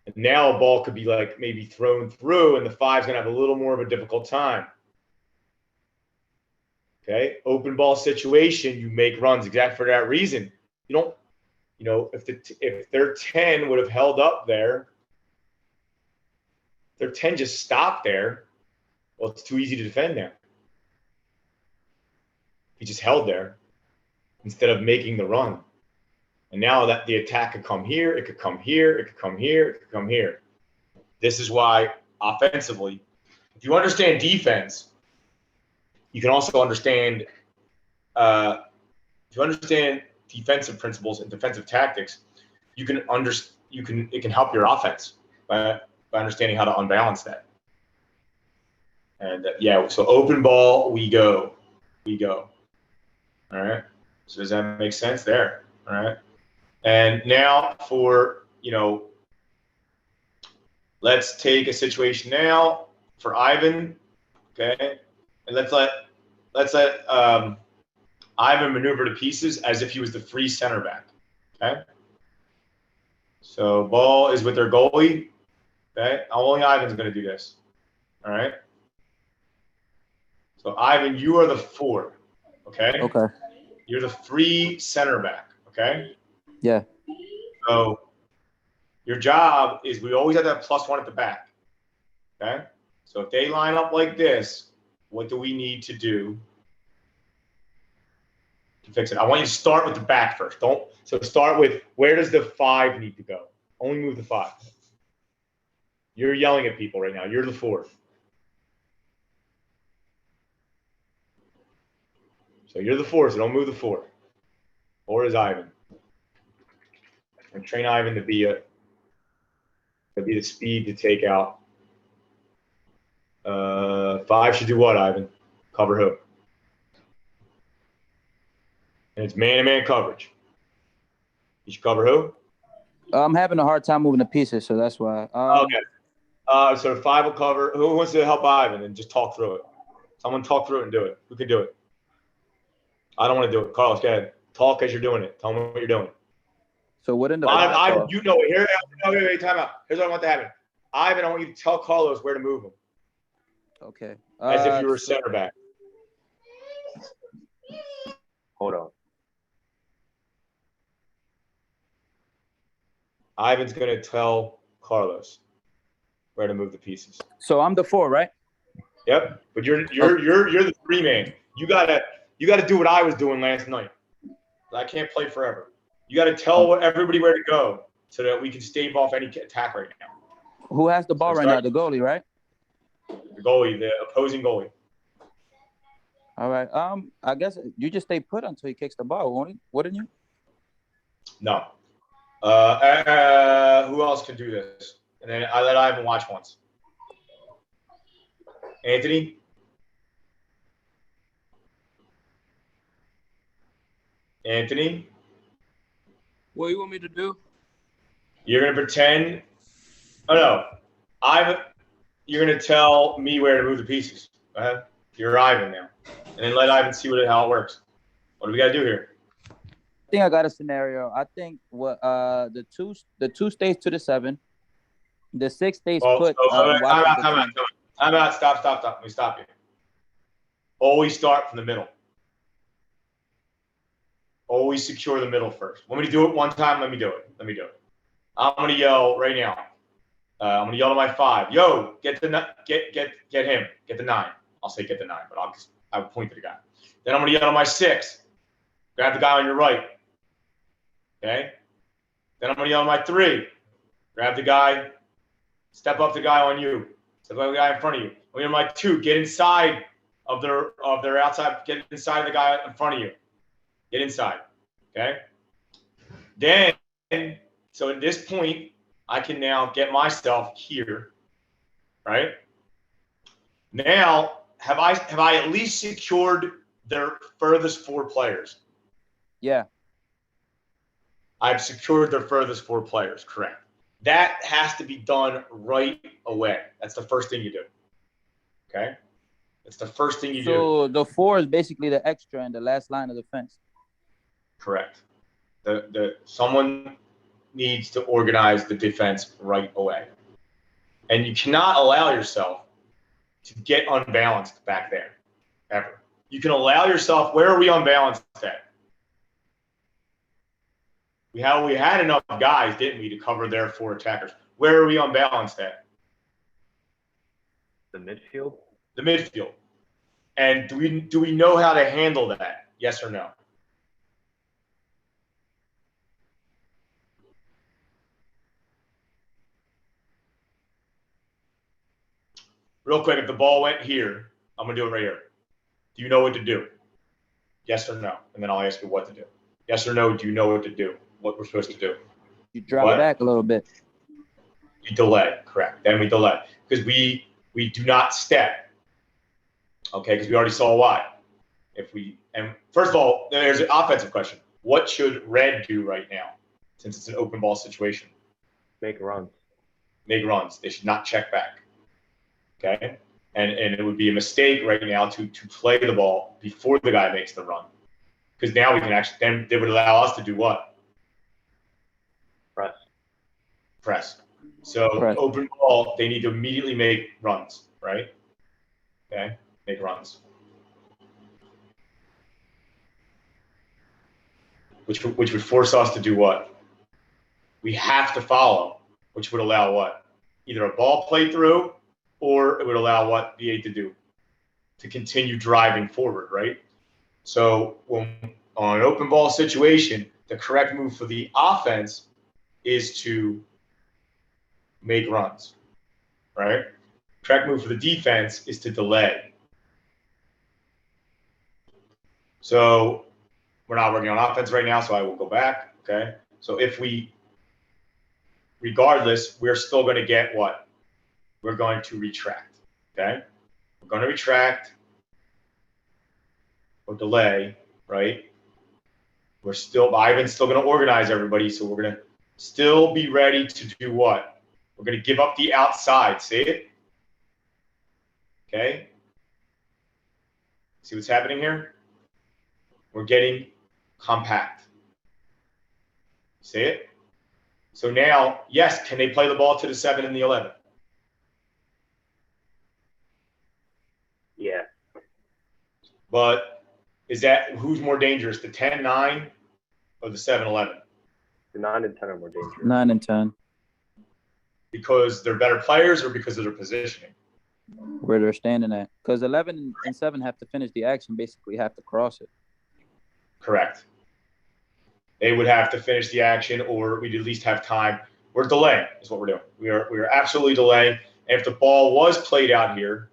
And now a ball could be like maybe thrown through, and the 5's gonna have a little more of a difficult time. Okay, open ball situation, you make runs exactly for that reason. You don't, if their 10 would have held up there, their 10 just stopped there, well, it's too easy to defend now. He just held there instead of making the run. And now that the attack could come here, it could come here, it could come here, it could come here. This is why offensively, if you understand defense, you can also understand if you understand defensive principles and defensive tactics, it can help your offense by understanding how to unbalance that. And so open ball, we go. All right. So does that make sense there? All right. And now for, let's take a situation now for Ivan. Okay. And let's let Ivan maneuver to pieces as if he was the free center back. Okay. So ball is with their goalie. Okay. Only Ivan's going to do this. All right. So Ivan, you are the 4. Okay. Okay. You're the free center back. Okay. Yeah. So your job is we always have that +1 at the back. Okay. So if they line up like this, what do we need to do to fix it? I want you to start with the back first. So start with, where does the 5 need to go? Only move the 5. You're yelling at people right now. You're the 4. So you're the 4, so don't move the 4. 4 is Ivan. And train Ivan to be the speed to take out. 5 should do what, Ivan? Cover who? And it's man-to-man coverage. You should cover who? I'm having a hard time moving the pieces, so that's why. Okay. So 5 will cover. Who wants to help Ivan and just talk through it? Someone talk through it and do it. Who can do it? I don't want to do it. Carlos, go ahead. Talk as you're doing it. Tell me what you're doing. So what in the Ivan, you know it. Here, wait, time out. Here's what I want to happen. Ivan, I want you to tell Carlos where to move him. Okay. As if you were a center back. Hold on. Ivan's gonna tell Carlos where to move the pieces. So I'm the 4, right? Yep. But you're the 3 man. You gotta do what I was doing last night. I can't play forever. You gotta tell everybody where to go so that we can stave off any attack right now. Who has the ball right now? The goalie, right? The goalie, the opposing goalie. All right. I guess you just stay put until he kicks the ball, wouldn't you? No. Who else can do this? And then I let Ivan watch once. Anthony? Anthony? What do you want me to do? You're going to pretend – oh, no. You're going to tell me where to move the pieces. Go ahead. You're Ivan now. And then let Ivan see how it works. What do we got to do here? I think I got a scenario. I think what the two stays to the 7. The 6 stays put. Time out. Stop. Let me stop you. Always start from the middle. Always secure the middle first. Want me to do it one time? Let me do it. I'm going to yell right now. I'm going to yell to my 5. Yo, get him. Get the 9. I'll say get the 9, but I will point to the guy. Then I'm going to yell to my 6. Grab the guy on your right. Okay? Then I'm going to yell to my 3. Grab the guy. Step up the guy on you. Step up the guy in front of you. I'm going to my 2. Get inside of their outside. Get inside of the guy in front of you. Get inside. Okay? Then, so at this point, I can now get myself here. Right? Now, have I at least secured their furthest 4 players? Yeah. I've secured their furthest 4 players, correct. That has to be done right away. That's the first thing you do. Okay? That's the first thing you do. So the 4 is basically the extra in the last line of defense. Correct. Someone needs to organize the defense right away. And you cannot allow yourself to get unbalanced back there, ever. You can allow yourself, where are we unbalanced at? We had enough guys, didn't we, to cover their 4 attackers. Where are we unbalanced at? The midfield? The midfield. And do we know how to handle that? Yes or no? Real quick, if the ball went here, I'm going to do it right here. Do you know what to do? Yes or no? And then I'll ask you what to do. Yes or no, do you know what to do? What we're supposed to do? You drop back a little bit. You delay, correct. Then we delay. Because we do not step. Okay, because we already saw why. And first of all, there's an offensive question. What should red do right now, since it's an open ball situation? Make runs. Make runs. They should not check back. Okay? And it would be a mistake right now to play the ball before the guy makes the run. Because now we can actually, then they would allow us to do what? Press. So open ball, they need to immediately make runs, right? Okay? Make runs. Which would force us to do what? We have to follow, which would allow what? Either a ball play through, or it would allow what V8 to do? To continue driving forward, right? So when on an open ball situation, the correct move for the offense is to make runs, right? Correct move for the defense is to delay. So we're not working on offense right now, so I will go back, okay? So regardless, we're still going to get what? We're going to retract, okay? We're going to retract or delay, right? Ivan's still going to organize everybody. So we're going to still be ready to do what? We're going to give up the outside. See it? Okay. See what's happening here? We're getting compact. See it? So now, yes, can they play the ball to the 7 and the 11? Yeah. But who's more dangerous, the 10-9 or the 7-11? The 9 and 10 are more dangerous. 9 and 10. Because they're better players or because of their positioning? Where they're standing at. Because 11 and 7 have to finish the action, basically have to cross it. Correct. They would have to finish the action, or we'd at least have time. We're delaying is what we're doing. We are absolutely delaying. And if the ball was played out here,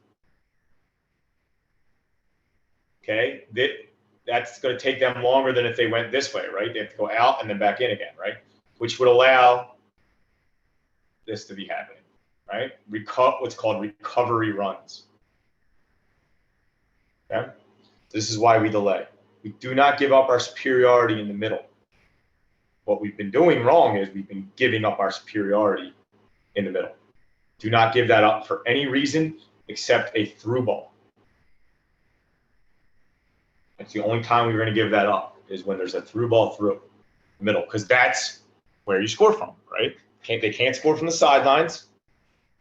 okay, that's going to take them longer than if they went this way, right? They have to go out and then back in again, right? Which would allow this to be happening, right? What's called recovery runs. Okay? This is why we delay. We do not give up our superiority in the middle. What we've been doing wrong is we've been giving up our superiority in the middle. Do not give that up for any reason except a through ball. It's the only time we're going to give that up is when there's a through ball through the middle, because that's where you score from, right? They can't score from the sidelines.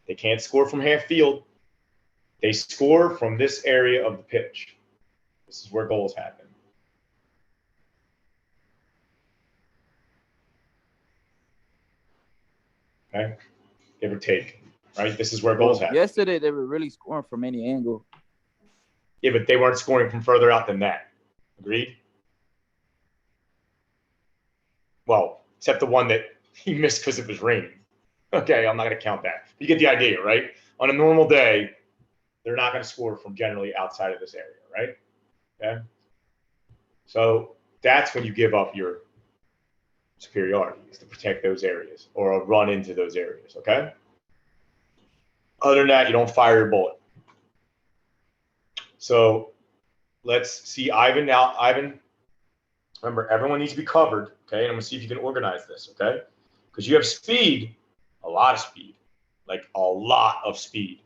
They can't score from half field. They score from this area of the pitch. This is where goals happen. Okay, give or take, right? This is where goals happen. Yesterday, they were really scoring from any angle. Yeah, but they weren't scoring from further out than that. Agreed? Well, except the one that he missed because it was raining. Okay, I'm not going to count that. You get the idea, right? On a normal day, they're not going to score from generally outside of this area, right? Okay? So that's when you give up your superiority, is to protect those areas or run into those areas, okay? Other than that, you don't fire your bullet. So let's see Ivan now. Ivan, remember, everyone needs to be covered, okay? And I'm going to see if you can organize this, okay? Because you have speed, a lot of speed, like a lot of speed.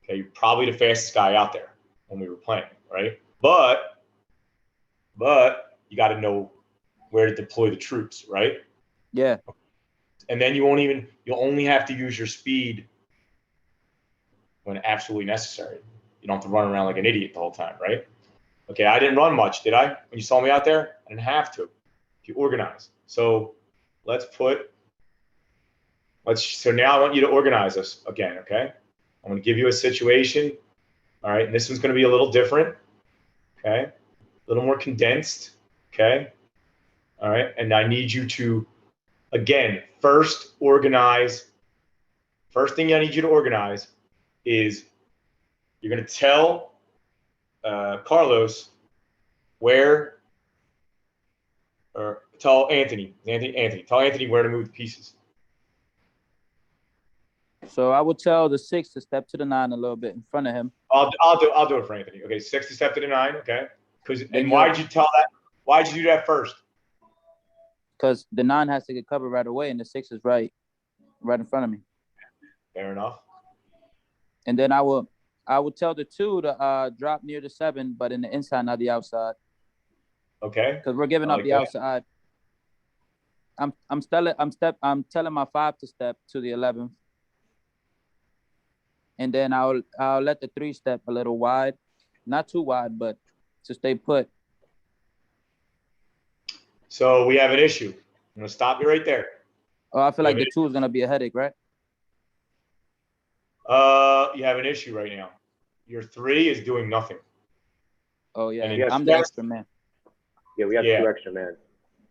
Okay, you're probably the fastest guy out there when we were playing, right? But you got to know where to deploy the troops, right? Yeah. And then you'll only have to use your speed when absolutely necessary. You don't have to run around like an idiot the whole time, right? Okay, I didn't run much, did I? When you saw me out there, I didn't have to. If you organize. So so now I want you to organize us again, okay? I'm going to give you a situation, all right? And this one's going to be a little different, okay? A little more condensed, okay? All right, and I need you to, again, first thing I need you to organize is you're going to tell Carlos where, or tell Anthony, tell Anthony where to move the pieces. So I would tell the 6 to step to the 9 a little bit in front of him. I'll do it for Anthony. Okay, 6 to step to the 9. Okay, and why did you tell that? Why did you do that first? Because the 9 has to get covered right away, and the 6 is right in front of me. Fair enough. And then I would tell the 2 to drop near the 7, but in the inside, not the outside. Okay. Because we're giving up the outside. I'm telling my 5 to step to the 11. And then I'll let the 3 step a little wide, not too wide, but to stay put. So we have an issue. I'm gonna stop you right there. Oh, I feel like the 2 is gonna be a headache, right? You have an issue right now. Your 3 is doing nothing. Oh yeah, I'm the extra man. Yeah, we have 2 extra men.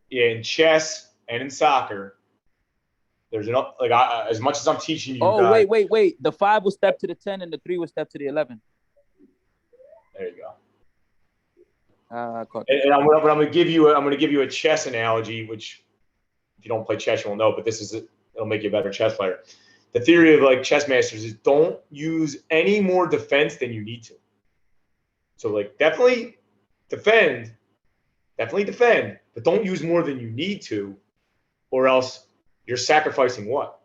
Yeah, in chess and in soccer, there's enough. Like as much as I'm teaching you. Oh, guys, wait. The 5 will step to the 10, and the 3 will step to the 11. There you go. I'm going to give you a chess analogy, which if you don't play chess, you won't know. But it'll make you a better chess player. The theory of like chess masters is don't use any more defense than you need to. So like definitely defend, but but don't use more than you need to, or else you're sacrificing what?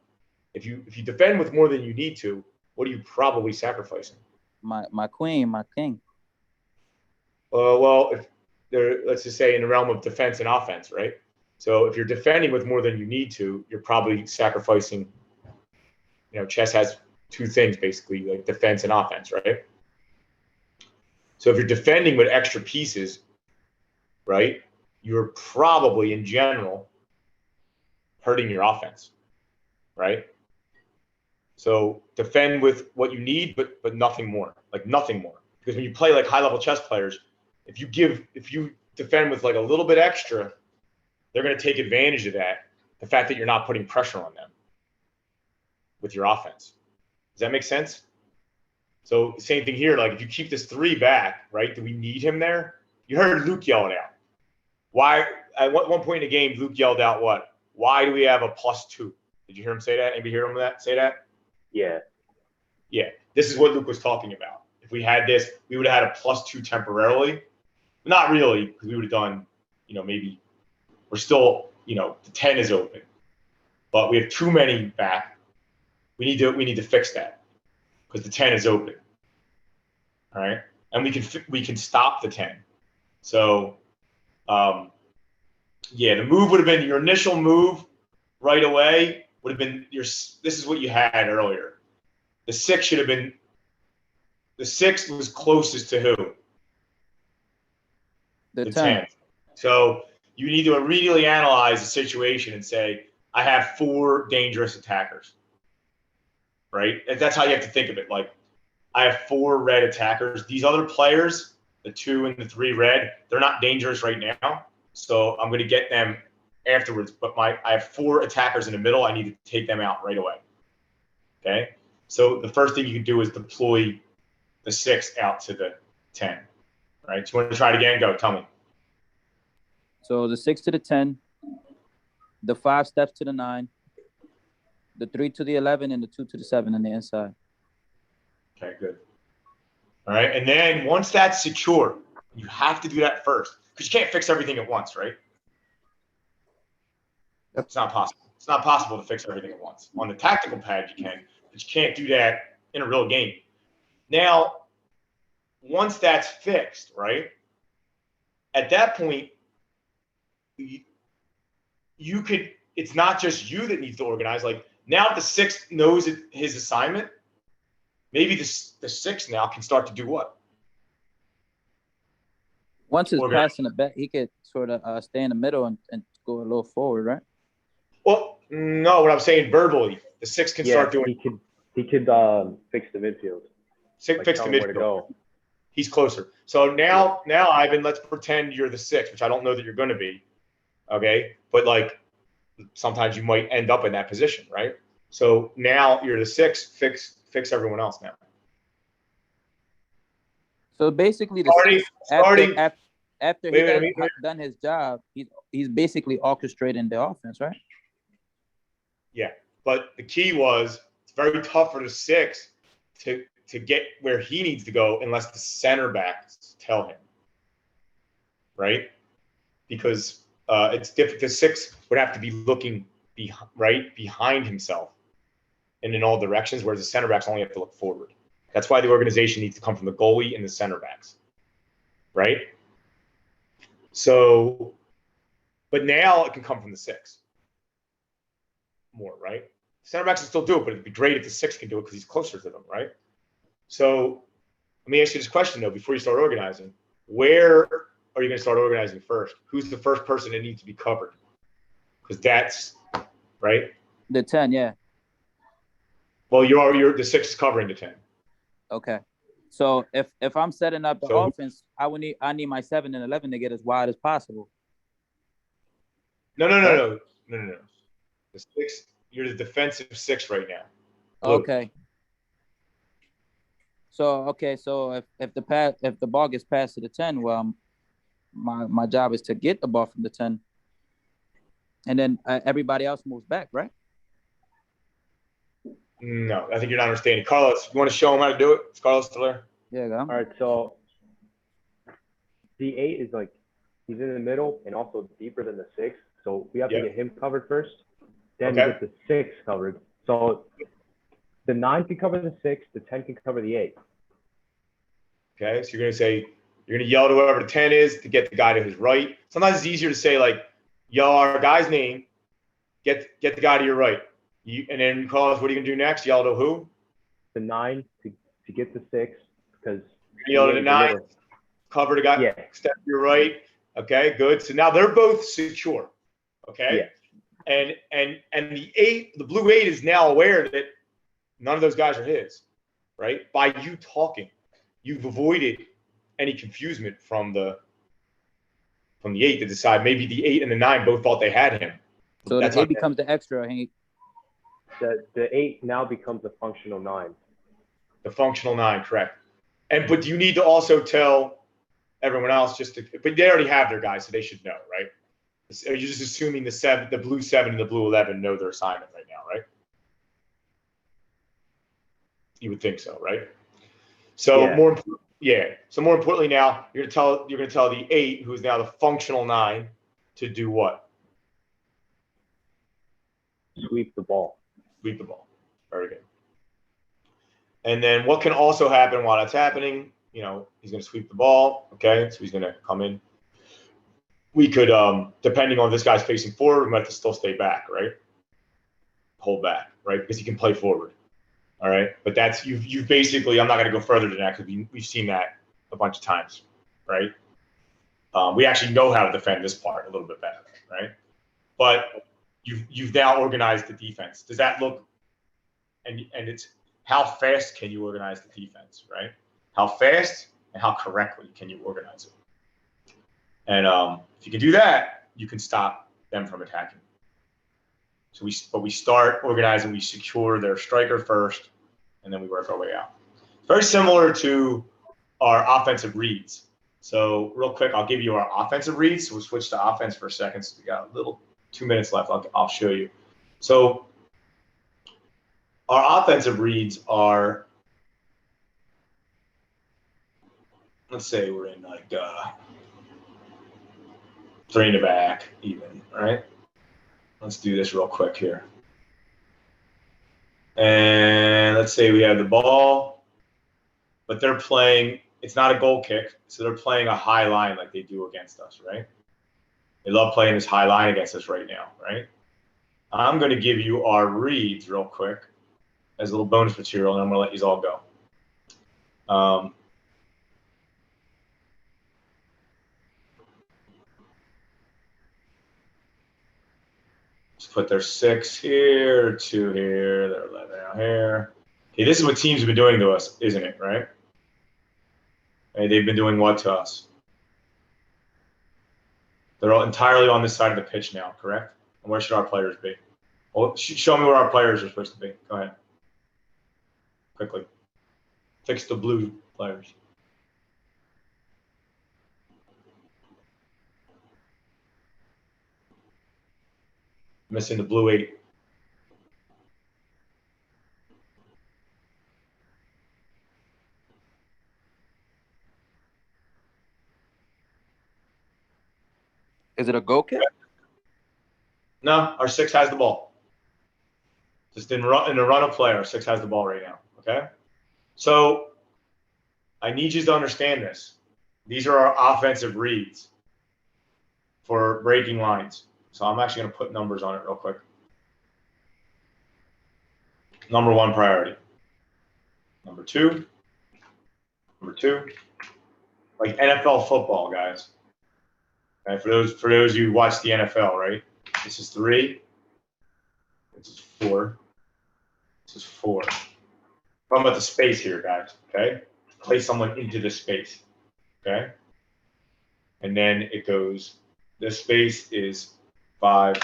If you defend with more than you need to, what are you probably sacrificing? My queen, my king. Well, if let's just say in the realm of defense and offense, right? So if you're defending with more than you need to, you're probably sacrificing. Chess has two things basically, like defense and offense, right? So if you're defending with extra pieces, right, you're probably in general hurting your offense, right? So defend with what you need, but nothing more, like nothing more. Because when you play like high-level chess players, if you defend with like a little bit extra, they're going to take advantage of that. The fact that you're not putting pressure on them with your offense. Does that make sense? So same thing here. Like if you keep this 3 back, right? Do we need him there? You heard Luke yell it out. Why? At one point in the game, Luke yelled out what? Why do we have a +2? Did you hear him say that? Anybody hear him say that? Yeah. Yeah. This is what Luke was talking about. If we had this, we would have had a +2 temporarily. Not really, because we would have done, maybe we're still, the 10 is open, but we have too many back. We need to fix that because the 10 is open. All right, and we can stop the 10. So, the move would have been your initial move right away would have been this is what you had earlier. The 6 should have been. The 6 was closest to who? The 10. So you need to immediately analyze the situation and say, I have 4 dangerous attackers. Right? And that's how you have to think of it. Like, I have 4 red attackers. These other players, the 2 and the 3 red, they're not dangerous right now. So I'm going to get them afterwards. But I have 4 attackers in the middle. I need to take them out right away. Okay? So the first thing you can do is deploy the 6 out to the 10. Right? So you want to try it again? Go. Tell me. So the 6 to the 10, the 5 steps to the 9, the 3 to the 11, and the 2 to the 7 on the inside. Okay, good. All right, and then once that's secure, you have to do that first because you can't fix everything at once, right? Yep. It's not possible. It's not possible to fix everything at once. On the tactical pad, you can, but you can't do that in a real game. Now, once that's fixed, right, at that point, you could – it's not just you that needs to organize. Like, now that the 6 knows his assignment, maybe the 6 now can start to do what? Once it's passing the back, he could sort of stay in the middle and go a little forward, right? Well, no, what I'm saying verbally, the 6 can start doing. He could fix the midfield. Fix the midfield. Where to go. He's closer. So now, Ivan, let's pretend you're the 6, which I don't know that you're going to be. Okay, but like sometimes you might end up in that position, right? So now you're the 6. Fix everyone else now. So basically, after he done his job, he's basically orchestrating the offense, right? Yeah, but the key was it's very tough for the 6 to get where he needs to go unless the center backs tell him, right? Because it's difficult. The 6 would have to be looking behind himself and in all directions, whereas the center backs only have to look forward. That's why the organization needs to come from the goalie and the center backs, right? So, but now it can come from the 6 more, right? Center backs can still do it, but it'd be great if the 6 can do it because he's closer to them, right? So let me ask you this question, though, before you start organizing. Where are you going to start organizing first? Who's the first person that needs to be covered? Because that's, right? The 10, yeah. Well, you're the 6 is covering the 10. Okay. So if I'm setting up the offense, I need my 7 and 11 to get as wide as possible. No. The 6, you're the defensive 6 right now. Okay. So if the ball gets passed to the 10, well, my job is to get the ball from the 10, and then everybody else moves back, right? No, I think you're not understanding. Carlos, you want to show him how to do it? Is Carlos still there? Yeah. All right, so D8 is like he's in the middle and also deeper than the 6. So we have to Yep. get him covered first. Then Okay. we get the 6 covered. So the 9 can cover the 6. The 10 can cover the 8. Okay. So you're gonna yell to whoever the 10 is to get the guy to his right. Sometimes it's easier to say like, yell our guy's name, get the guy to your right. And then you call us. What are you gonna do next? Yell to who? The 9 to get the 6 because Yell to the 9. Cover the guy. Yeah. Step to your right. Okay. Good. So now they're both secure. Okay. Yeah. And the 8, the blue 8 is now aware that none of those guys are his, right? By you talking, you've avoided any confusement from the 8 to decide maybe the 8 and the 9 both thought they had him. So the 8 becomes the extra, Hank. The 8 now becomes a functional 9. The functional 9, correct. But do you need to also tell everyone else but they already have their guys, so they should know, right? You're just assuming the blue 7 and the blue 11 know their assignment right now, right? You would think so, right? So more importantly now, you're gonna tell the 8, who's now the functional 9, to do what? Sweep the ball. Sweep the ball. Very good. And then what can also happen while that's happening? He's gonna sweep the ball. Okay, so he's gonna come in. We could, depending on this guy's facing forward, we might have to still stay back, right? Hold back, right? Because he can play forward. All right, but that's you've basically. I'm not going to go further than that because we've seen that a bunch of times, right? We actually know how to defend this part a little bit better, right? But you've now organized the defense. Does that look? And it's how fast can you organize the defense, right? How fast and how correctly can you organize it? And if you can do that, you can stop them from attacking. So we start organizing. We secure their striker first, and then we work our way out. Very similar to our offensive reads. So real quick, I'll give you our offensive reads. So we'll switch to offense for a second. So we got a little 2 minutes left. I'll show you. So our offensive reads are, let's say we're in like 3 in the back, even, right? Let's do this real quick here. And let's say we have the ball, but they're playing, it's not a goal kick, so they're playing a high line like they do against us, right? They love playing this high line against us right now, right? I'm going to give you our reads real quick as a little bonus material, and I'm going to let you all go. Put their 6 here, 2 here, their 11 out here. Okay, this is what teams have been doing to us, isn't it, right? Okay, they've been doing what to us? They're all entirely on this side of the pitch now, correct? And where should our players be? Well, show me where our players are supposed to be. Go ahead. Quickly. Fix the blue players. Missing the blue 8. Is it a goal kick? No, our 6 has the ball. Just in the run of play, our 6 has the ball right now. Okay? So I need you to understand this. These are our offensive reads for breaking lines. So I'm actually going to put numbers on it real quick. Number 1 priority. Number 2. Number 2. Like NFL football, guys. Okay, for those who watch the NFL, right? This is 3. This is 4. This is 4. I'm about the space here, guys. Okay? Place someone into the space. Okay? And then it goes, this space is 5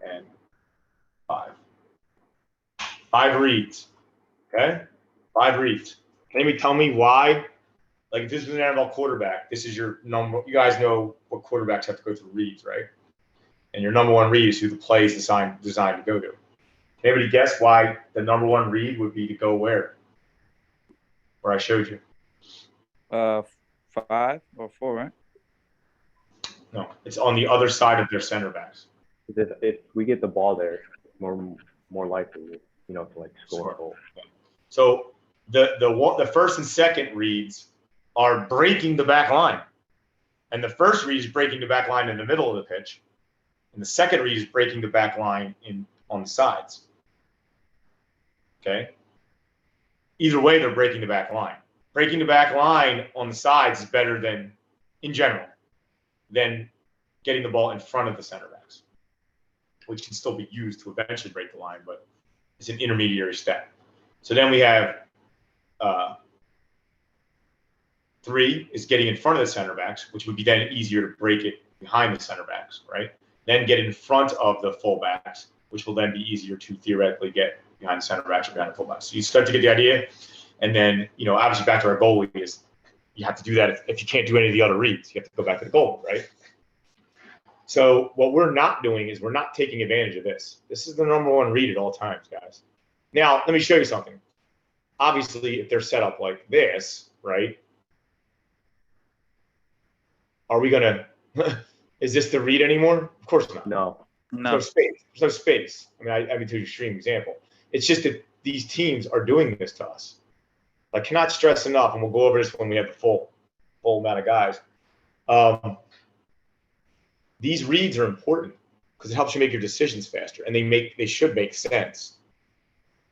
and 5. 5 reads. Okay? 5 reads. Can you tell me why? Like if this was an NFL quarterback, this is your number. You guys know what quarterbacks have to go through reads, right? And your number 1 read is who the play is designed to go to. Can anybody guess why the number 1 read would be to go where? Where I showed you. 5 or 4, right? No, it's on the other side of their center backs. If we get the ball there, more likely, to like score a goal. So the first and second reads are breaking the back line, and the first read is breaking the back line in the middle of the pitch, and the second read is breaking the back line on the sides. Okay. Either way, they're breaking the back line. Breaking the back line on the sides is better than, in general, than getting the ball in front of the center backs, which can still be used to eventually break the line, but it's an intermediary step. So then we have 3 is getting in front of the center backs, which would be then easier to break it behind the center backs, right? Then get in front of the fullbacks, which will then be easier to theoretically get behind the center backs or behind the fullbacks. So you start to get the idea. And then, obviously back to our goalie is you have to do that if you can't do any of the other reads. You have to go back to the goal, right? So what we're not doing is we're not taking advantage of this. This is the number one read at all times, guys. Now, let me show you something. Obviously, if they're set up like this, right, are we going to – is this the read anymore? Of course not. No. There's no space. There's no space. I mean, to an extreme example. It's just that these teams are doing this to us. I cannot stress enough, and we'll go over this when we have the full amount of guys. These reads are important because it helps you make your decisions faster, and they should make sense.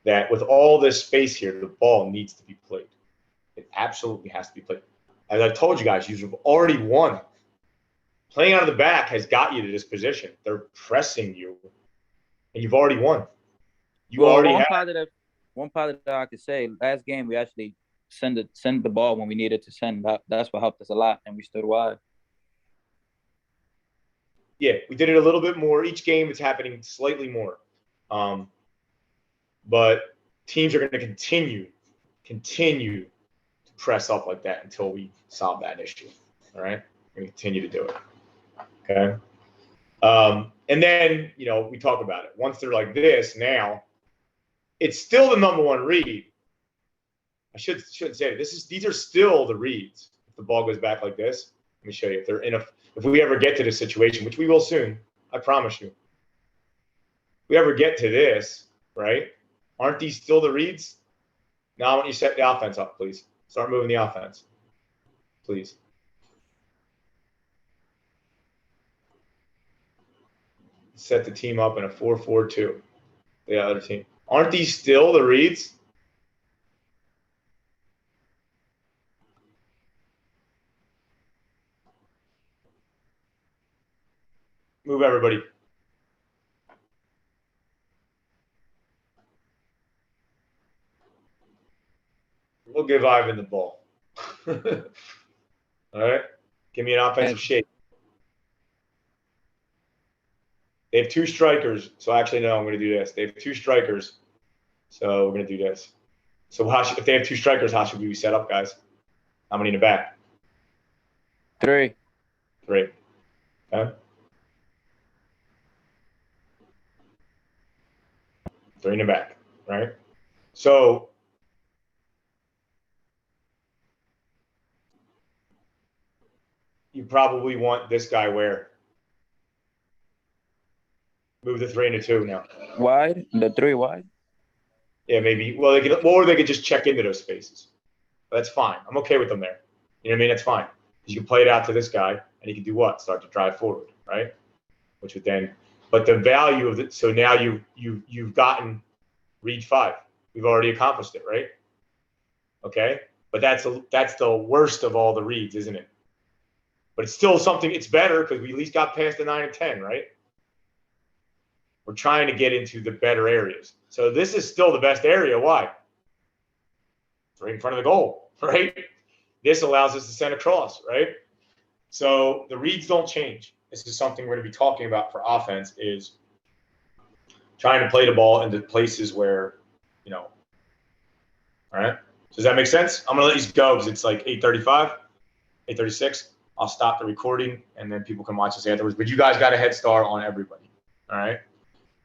That with all this space here, the ball needs to be played. It absolutely has to be played. As I told you guys, you've already won. Playing out of the back has got you to this position. They're pressing you, and you've already won. One positive I could say, last game we actually send the ball when we needed to send. That's what helped us a lot, and we stood wide. Yeah, we did it a little bit more. Each game it's happening slightly more. But teams are going to continue to press up like that until we solve that issue. All right? We're going to continue to do it. Okay? And then, we talk about it. Once they're like this now, it's still the number one read. I should say these are still the reads. If the ball goes back like this, let me show you. If we ever get to this situation, which we will soon, I promise you. If we ever get to this, right? Aren't these still the reads? Now I want you to set the offense up, please. Start moving the offense, please. Set the team up in a 4-4-2. The other team. Aren't these still the reads? Move everybody. We'll give Ivan the ball. All right. Give me an offensive shape. They have 2 strikers. So actually, no, I'm going to do this. They have 2 strikers. So we're going to do this. So if they have 2 strikers, how should we be set up, guys? How many in the back? 3. 3. Okay. 3 in the back, right? So you probably want this guy where? Move the 3 and the 2 now. Wide? The 3 wide? Yeah, maybe. Well, they could just check into those spaces. That's fine. I'm okay with them there. You know what I mean? That's fine. You can play it out to this guy, and he can do what? Start to drive forward, right? Which would then, but the value of it. So now you've gotten read 5. We've already accomplished it, right? Okay, but that's the worst of all the reads, isn't it? But it's still something. It's better because we at least got past the 9 and 10, right? We're trying to get into the better areas. So this is still the best area. Why? It's right in front of the goal, right? This allows us to send across, right? So the reads don't change. This is something we're going to be talking about for offense is trying to play the ball into places where, all right? Does that make sense? I'm going to let you go because it's like 8:35, 8:36. I'll stop the recording, and then people can watch this afterwards. But you guys got a head start on everybody, all right?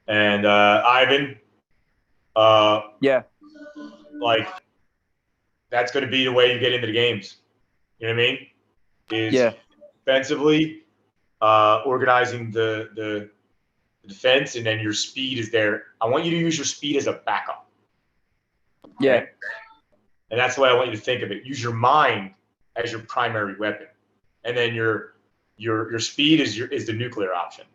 And Ivan, yeah, that's going to be the way you get into the games. You know what I mean? Defensively, organizing the defense, and then your speed is there. I want you to use your speed as a backup. Yeah. Okay? And that's the way I want you to think of it. Use your mind as your primary weapon, and then your speed is the nuclear option.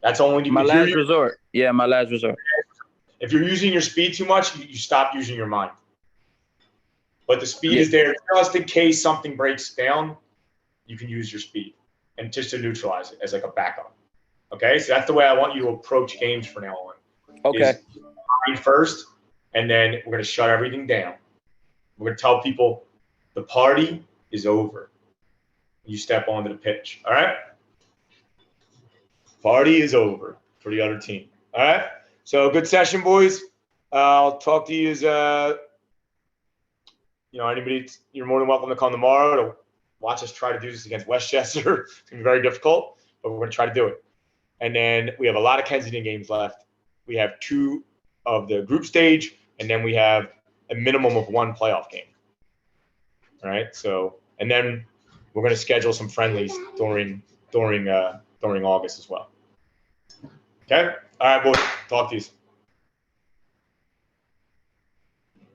That's only My last resort. Yeah, my last resort. If you're using your speed too much, you stop using your mind. But the speed is there just in case something breaks down. You can use your speed and just to neutralize it as like a backup. Okay, so that's the way I want you to approach games from now on. Okay. Mind first, and then we're gonna shut everything down. We're gonna tell people the party is over. You step onto the pitch. All right. Party is over for the other team. All right. So good session, boys. I'll talk to you as anybody. You're more than welcome to come tomorrow to watch us try to do this against Westchester. It's gonna be very difficult, but we're gonna try to do it. And then we have a lot of Kensington games left. We have 2 of the group stage, and then we have a minimum of 1 playoff game. All right. So, and then we're gonna schedule some friendlies during August as well. Okay. All right, boys. Talk to you.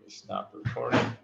Stop recording.